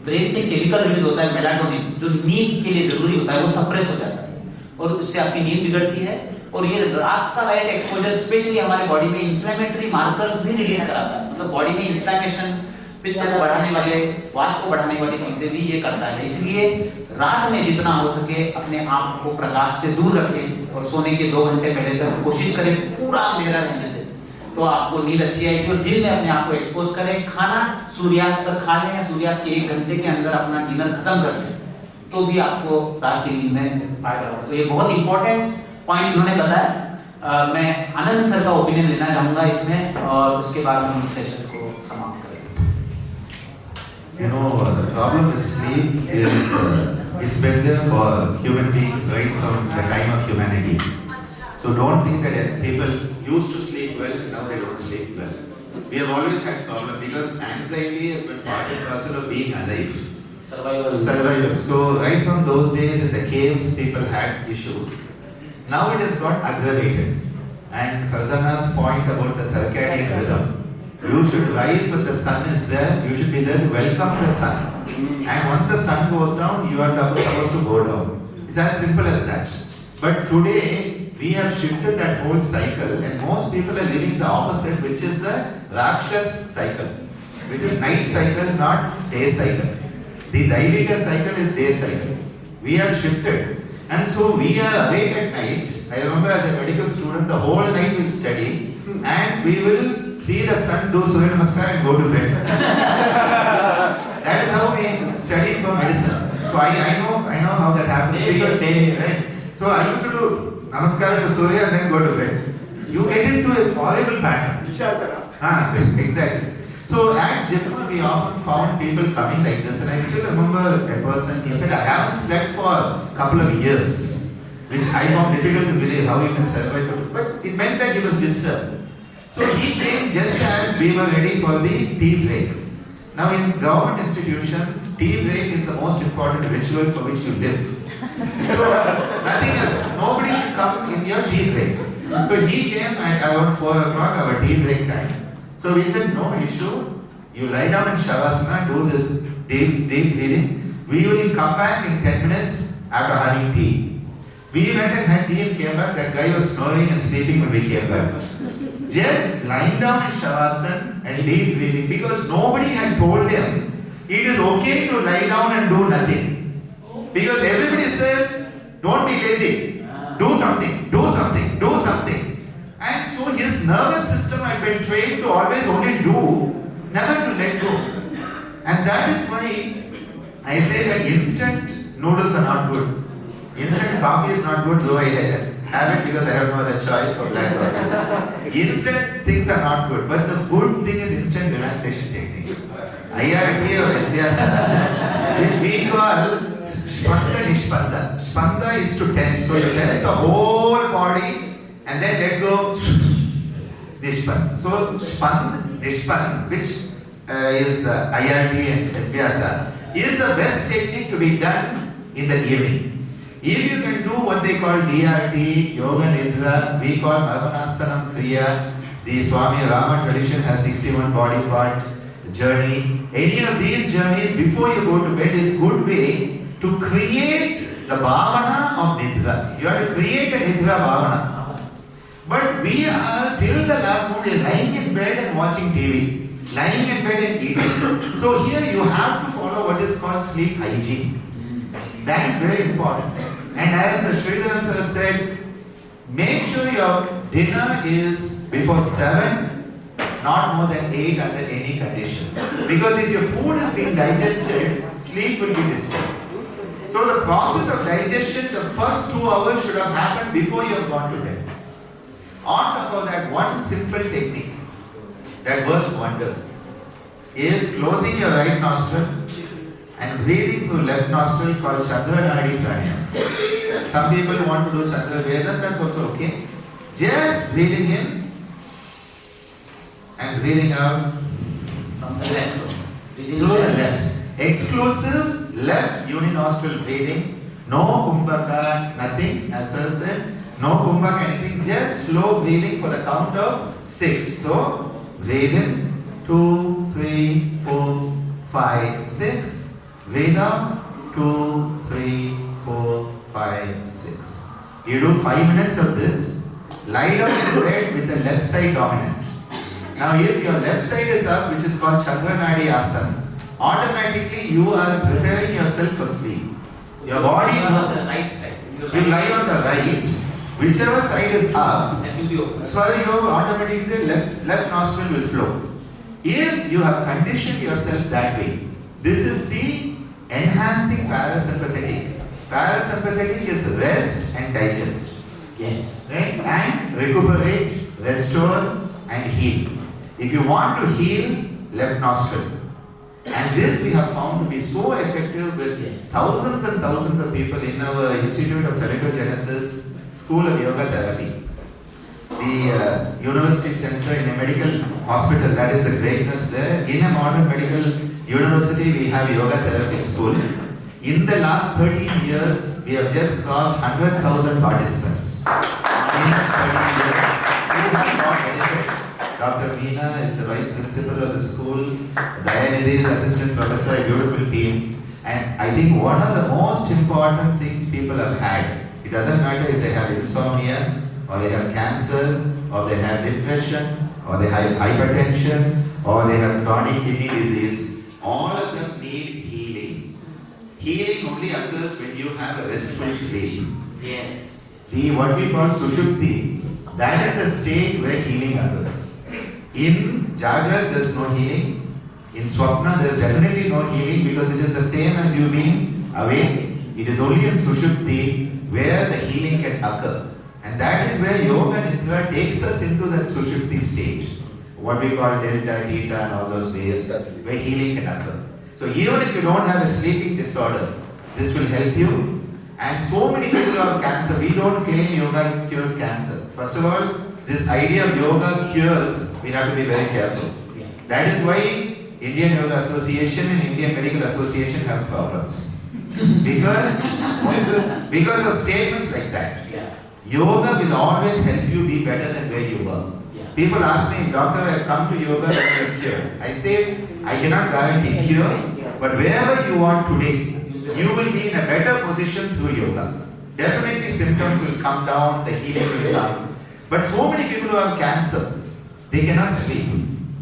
ब्रेन से केमिकल रिलीज होता है मेलाटोनिन, जो नींद के लिए जरूरी होता है, वो सप्रेस हो जाता है और उससे आपकी नींद बिगड़ती है। और ये रात का लाइट एक्सपोजर स्पेशली हमारे बॉडी में इन्फ्लेमेटरी मार्कर्स भी रिलीज कराता है, मतलब बॉडी में इन्फ्लेमेशन, पित्त को बढ़ाने वाले, वात को बढ़ाने वाली चीजें भी ये करता है। इसलिए रात में जितना हो सके अपने आप को प्रकाश से दूर रखें और सोने के 2 घंटे पहले तक कोशिश करें पूरा अंधेरा रहने दें, तो आपको नींद अच्छी आएगी। और दिन में अपने आप को एक्सपोज करें, खाना सूर्यास्त तक खा लें या सूर्यास्त के 1 घंटे के अंदर अपना डिनर खत्म कर लें, तो भी आपको रात की नींद में फायदा होगा। तो ये बहुत इंपॉर्टेंट पॉइंट उन्होंने बताया। मैं आनंद सर का ओपिनियन लेना चाहूँगा इसमें और उसके बाद हम इस सेशन को समाप्त करेंगे। You know, the problem with sleep is it's been there for human beings right from the time of humanity. So don't think that people used to sleep well, now they don't sleep well. We have always had problem because anxiety has been part and parcel of being alive. Survival. So right from those days in the caves, people had issues. Now it has got aggravated. And Farzana's point about the circadian rhythm. You should rise when the sun is there. You should be there to welcome the sun. And once the sun goes down, you are supposed to go down. It's as simple as that. But today, we have shifted that whole cycle, and most people are living the opposite, which is the Rakshas cycle, which is night cycle, not day cycle. The Daivika cycle is day cycle. We have shifted. And so we are awake at night. I remember as a medical student, the whole night we'll study, and we will see the sun do Surya Namaskar and go to bed. That is how we studied for medicine. So I know how that happens because right? So I used to do Namaskar to Surya and then go to bed. You get into a horrible pattern. Exactly. So at Jaipur we often found people coming like this, and I still remember a person, he said, I haven't slept for a couple of years, which I found difficult to believe how you can survive for, but it meant that he was disturbed. So he came just as we were ready for the tea break. Now in government institutions, tea break is the most important ritual for which you live. So nothing else. Nobody should come in your tea break. So he came at around 4 o'clock, our tea break time. So we said, no issue. You lie down in Shavasana, do this deep breathing. We will come back in 10 minutes after having tea. We went and had tea and came back. That guy was snoring and sleeping when we came back. Just lying down in Shavasana and deep breathing, because nobody had told him it is okay to lie down and do nothing. Because everybody says, don't be lazy. Do something, do something, do something. And so his His nervous system had been trained to always only do, never to let go. And that is why I say that instant noodles are not good. Instant coffee is not good, though I have it because I have no other choice for black coffee. Instant things are not good, but the good thing is instant relaxation techniques. IRT or SVS, which we call Spanda Nishpanda. Spanda is to tense, so you tense the whole body and then let go. Nishpand. So Spand, Nishpand, which is IRT and SVS, is the best technique to be done in the evening. If you can do what they call DRT, Yoga Nidra, we call Marmanastanam Kriya, the Swami Rama tradition has 61 body part journey. Any of these journeys before you go to bed is good way to create the bhavana of Nidra. You have to create a Nidra bhavana. But we are till the last moment lying in bed and watching TV, lying in bed and eating. So here you have to follow what is called sleep hygiene. That is very important. And as Sridharan sir said, make sure your dinner is before 7, not more than 8 under any condition. Because if your food is being digested, sleep will be disturbed. So the process of digestion, the first 2 hours should have happened before you have gone to bed. On top of that, one simple technique that works wonders is closing your right nostril and breathing through left nostril called Chandra Nadi Pranayama. Some people want to do Chandra Vedan, that's also okay. Just breathing in and breathing out From the left. through the left. Exclusive left uninostril breathing. No kumbhaka, nothing, as sir said. No kumbhaka, anything. Just slow breathing for the count of 6. So, breathe in 2, 3, 4, 5, 6. Breathe out 2, 3, 4, 5, 6. You do 5 minutes of this. Lie down in bed with the left side dominant. Now, if your left side is up, which is called Chandra Nadi Asana, automatically you are preparing yourself for sleep. Your body You are on the moves. right side. You lie on the right, whichever side is up, That will be open. Swallow automatically the left nostril will flow. If you have conditioned yourself that way, this is the enhancing parasympathetic. Parasympathetic is rest and digest. Yes. Right? And recuperate, restore and heal. If you want to heal, left nostril. And this we have found to be so effective with Yes. thousands and thousands of people in our Institute of Salatogenesis School of Yoga Therapy. The University Center in a medical hospital, that is a greatness there. In a modern medical university, we have Yoga Therapy School. In the last 13 years, we have just crossed 100,000 participants. In 13 years, we have got benefit. Dr. Meena is the vice principal of the school. Dayanidhi is assistant professor, a beautiful team. And I think one of the most important things people have had, it doesn't matter if they have insomnia, or they have cancer, or they have depression, or they have hypertension, or they have chronic kidney disease, all of them need healing. Healing only occurs when you have a restful sleep. Yes. The what we call sushupti, that is the state where healing occurs. In Jagrat there is no healing. In Swapna there is definitely no healing because it is the same as you being awake. It is only in Sushupti where the healing can occur. And that is where Yoga Nidra takes us into that Sushupti state. What we call Delta, Theta and all those ways where healing can occur. So even if you don't have a sleeping disorder, this will help you. And so many people who have cancer, we don't claim yoga cures cancer. First of all, this idea of yoga cures, we have to be very careful. Yeah. That is why Indian Yoga Association and Indian Medical Association have problems. because of statements like that. Yeah. Yoga will always help you be better than where you were. Yeah. People ask me, doctor, I have come to yoga and I am cured. I say, I cannot guarantee cure, but wherever you are today, you will be in a better position through yoga. Definitely symptoms will come down, the healing will come. But so many people who have cancer, they cannot sleep.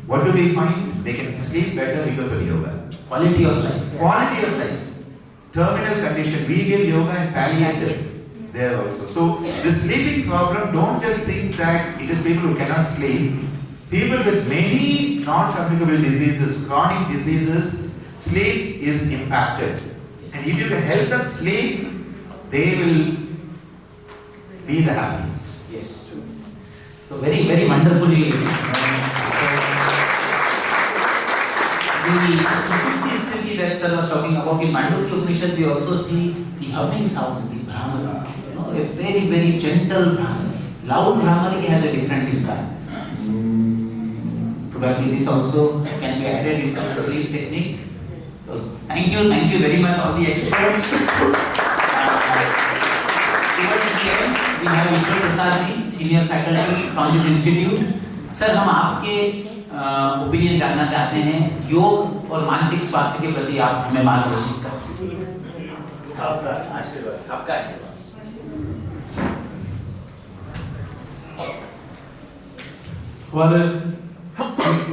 What do we find? They can sleep better because of yoga. Quality of life. Quality of life. Terminal condition. We give yoga and palliative. there also. So the sleeping problem, don't just think that it is people who cannot sleep. People with many non-communicable diseases, chronic diseases, sleep is impacted. And if you can help them sleep, they will be the happiest. Yes. So very, very wonderfully. The Sushupti Sthiti that sir was talking about, in Mandukya Upanishad we also see the humming sound, the Brahmana. You know, a very, very gentle Brahmana. Loud Brahmana has a different impact. Probably this also can be added into the sleep technique. So thank you very much all the experts. Towards the end, we have Vishnu Prasad ji, senior faculty from this institute. Sir हम आपके opinion जानना चाहते हैं योग और मानसिक स्वास्थ्य के प्रति आप हमें मार्गदर्शन करें। आपका आशीर्वाद। हमारे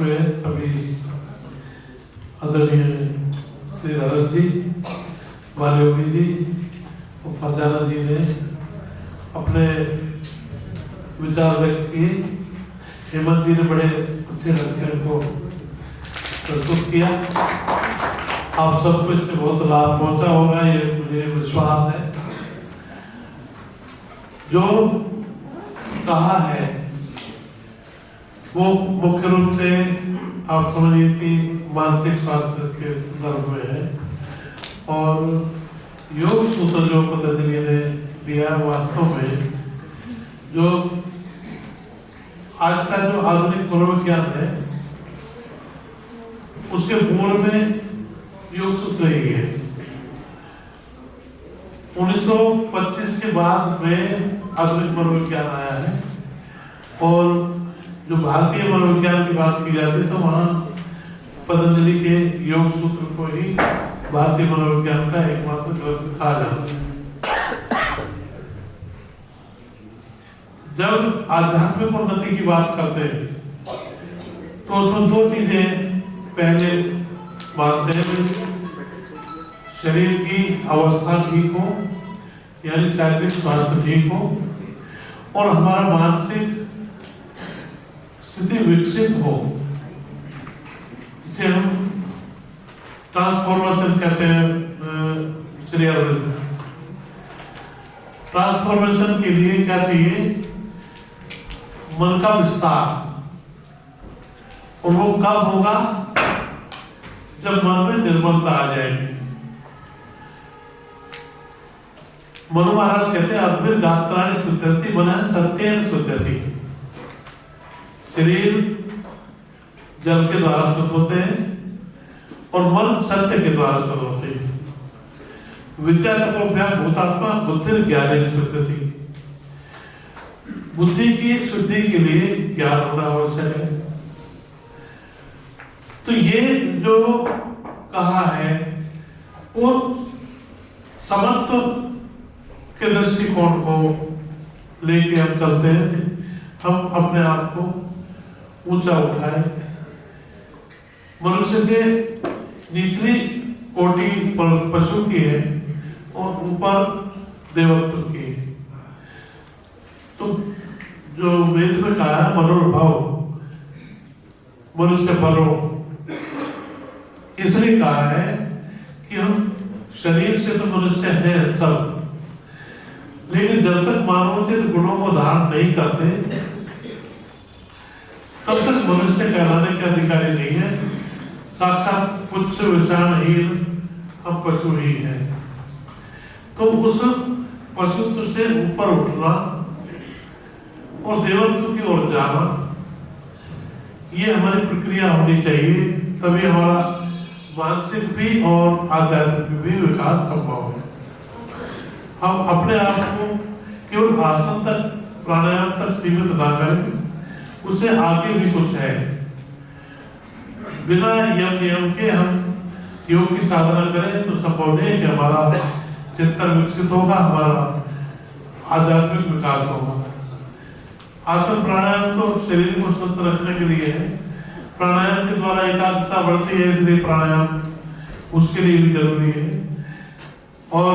में अभी आदरणीय श्री धरत जी, मालयोगी जी और फरजाना जी ने अपने विचार व्यक्त किए। हेमंत जी ने बड़े अच्छे लक्ष्य को प्रस्तुत किया। आप सबको इससे बहुत लाभ पहुंचा होगा, ये मुझे विश्वास है। जो कहा है वो मुख्य रूप से आप समझिए कि मानसिक स्वास्थ्य के संदर्भ में है। और योग सूत्र जो पतंजलि ने दिया, वास्तव में जो आज का जो आधुनिक मनोविज्ञान है उसके मूल में योग सूत्र ही है। 1925 के बाद में आधुनिक मनोविज्ञान आया है, और जो भारतीय मनोविज्ञान की बात की जाती है तो वहाँ पतंजलि के योग सूत्र को ही भारतीय मनोविज्ञान का एकमात्र ग्रंथ कहा जाता है। जब आध्यात्मिक उन्नति की बात करते हैं तो उसमें दो चीजें पहले मानते हैं। शरीर की अवस्था ठीक हो, यानी शारीरिक स्वास्थ्य ठीक हो, और हमारा मानसिक स्थिति विकसित हो, जिसे हम ट्रांसफॉर्मेशन कहते हैं। श्री अरविंद, ट्रांसफॉर्मेशन के लिए क्या चाहिए? मन का विस्तार। और वो कब होगा? जब मन में निर्मलता आ जाएगी। मनु महाराज कहते हैं अद्भुत गात्राणि शुद्धति मन सत्येन शुद्धति। शरीर जल के द्वारा शुद्ध होते हैं और मन सत्य के द्वारा शुद्ध होते हैं। विद्या तपोभ्याम भूतात्मा बुद्धि ज्ञान शुद्धति। बुद्धि की शुद्धि के लिए ज्ञान होना आवश्यक है। तो ये जो कहा है वो समत्व के दृष्टिकोण को लेके हम चलते हैं। हम अपने आप को ऊंचा उठाए, मनुष्य से निचली कोटि पशु की है और ऊपर देवत्व की है। तो जो वेद में कहा है मनोर्भव, मनुष्य बनो, इसलिए कहा है कि हम शरीर से तो मनुष्य है सब, लेकिन जब तक मानवोचित गुणों को धारण नहीं करते तब तक मनुष्य कहलाने के अधिकारी नहीं है। साक्षात पुच्छ विषाणहीन हम पशु ही हैं। तो उस पशुत्व से ऊपर उठना और देवत्व की ओर जाना, ये हमारी प्रक्रिया होनी चाहिए। तभी हमारा मानसिक भी और आध्यात्मिक भी विकास संभव है। हम अपने आप को केवल आसन तक, प्राणायाम तक सीमित ना करें, उससे आगे भी कुछ है। बिना यम नियम के हम योग की साधना करें तो संभव नहीं है कि हमारा चिंतन विकसित होगा, हमारा आध्यात्मिक विकास होगा। आसन प्राणायाम तो शरीर को स्वस्थ रखने के लिए है। प्राणायाम के द्वारा एकाग्रता बढ़ती है, इसलिए प्राणायाम उसके लिए भी जरूरी है। और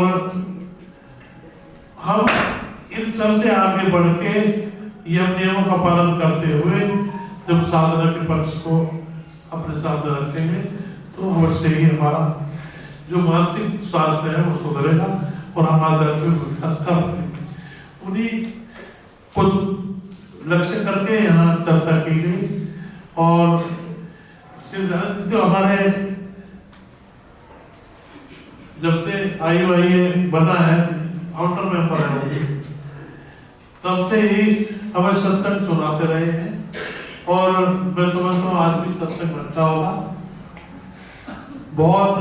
हम इन सबसे आगे बढ़ के यम नियमों का पालन करते हुए जब साधना के पक्ष को अपने सामने रखेंगे तो अवश्य ही हमारा जो मानसिक स्वास्थ्य है वो सुधरेगा और हम आध्यात्मिक विकास कर पाएंगे। उन्हीं को लक्ष्य करके यहाँ चर्चा की गई और जो हमारे जब से IUIA बना है, आउटर मेंबर है, तब से ही हमें सत्संग सुनाते रहे हैं और मैं समझता हूँ आज भी सत्संग अच्छा होगा। बहुत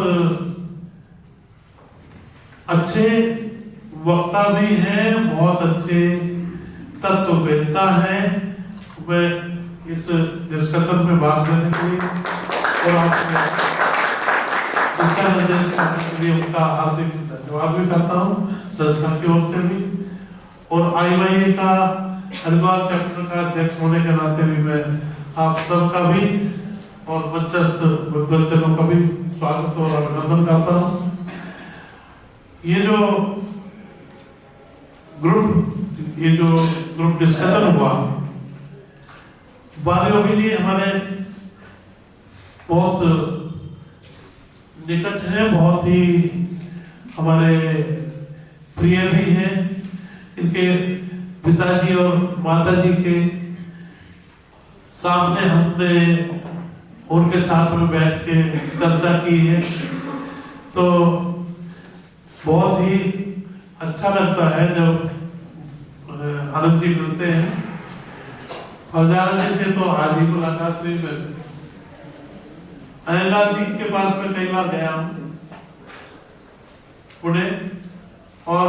अच्छे वक्ता भी हैं, बहुत अच्छे तत्ववेत्ता हैं। मैं इस डिस्कशन में भाग लेने के लिए और आपको दिशा निर्देश करने के लिए उनका हार्दिक धन्यवाद भी करता हूँ संस्था की ओर से भी। और IUIA का हरिद्वार चैप्टर का अध्यक्ष होने के नाते भी मैं आप सबका भी और मंचस्थ विद्वज्जनों का भी स्वागत और अभिनंदन करता हूँ। ये जो ग्रुप डिस्कशन हुआ, बालयोगी जी हमारे बहुत निकट है, बहुत ही हमारे प्रिय भी हैं। इनके पिताजी और माताजी के सामने हमने उनके साथ में बैठ के चर्चा की है, तो बहुत ही अच्छा लगता है जब आनंद जी मिलते हैं। फौजाना जी से तो आज ही मुलाकात हुई। मैं अयनलाल जी के पास में कई बार गया हूँ पुणे, और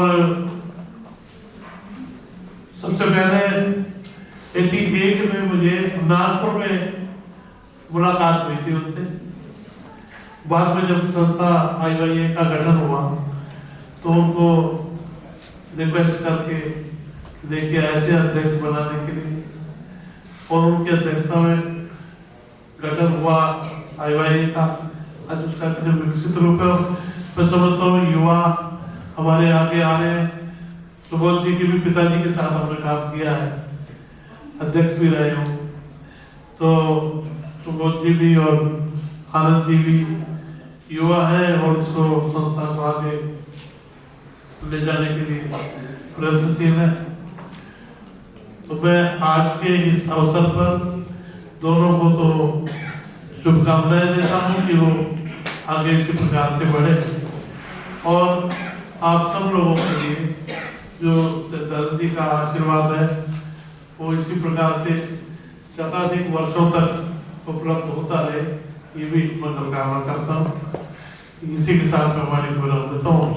सबसे पहले 88 में मुझे नागपुर में मुलाकात हुई थी उनसे। बाद में जब संस्था IUIA का गठन हुआ तो उनको रिक्वेस्ट करके लेके आए थे अध्यक्ष बनाने के लिए, और उनकी अध्यक्षता में गठन हुआ IUIA का। आज उसका इतने विकसित रूप है। मैं समझता हूँ युवा हमारे आगे आ रहे हैं। सुबोध जी के भी पिताजी के साथ हमने काम किया है, अध्यक्ष भी रहे हूँ, तो सुबोध जी भी और आनंद जी भी युवा है और इसको संस्था को आगे ले जाने के लिए प्रयत्नशील है। तो मैं आज के इस अवसर पर दोनों को तो शुभकामनाएं देता हूँ कि वो आगे इसी प्रकार से बढ़े, और आप सब लोगों के लिए जो दादा जी का आशीर्वाद है वो इसी प्रकार से शताधिक वर्षों तक उपलब्ध होता रहे, ये भी मंगल कामना करता हूँ। इसी के साथ मैं वाणी को विराम देता हूँ।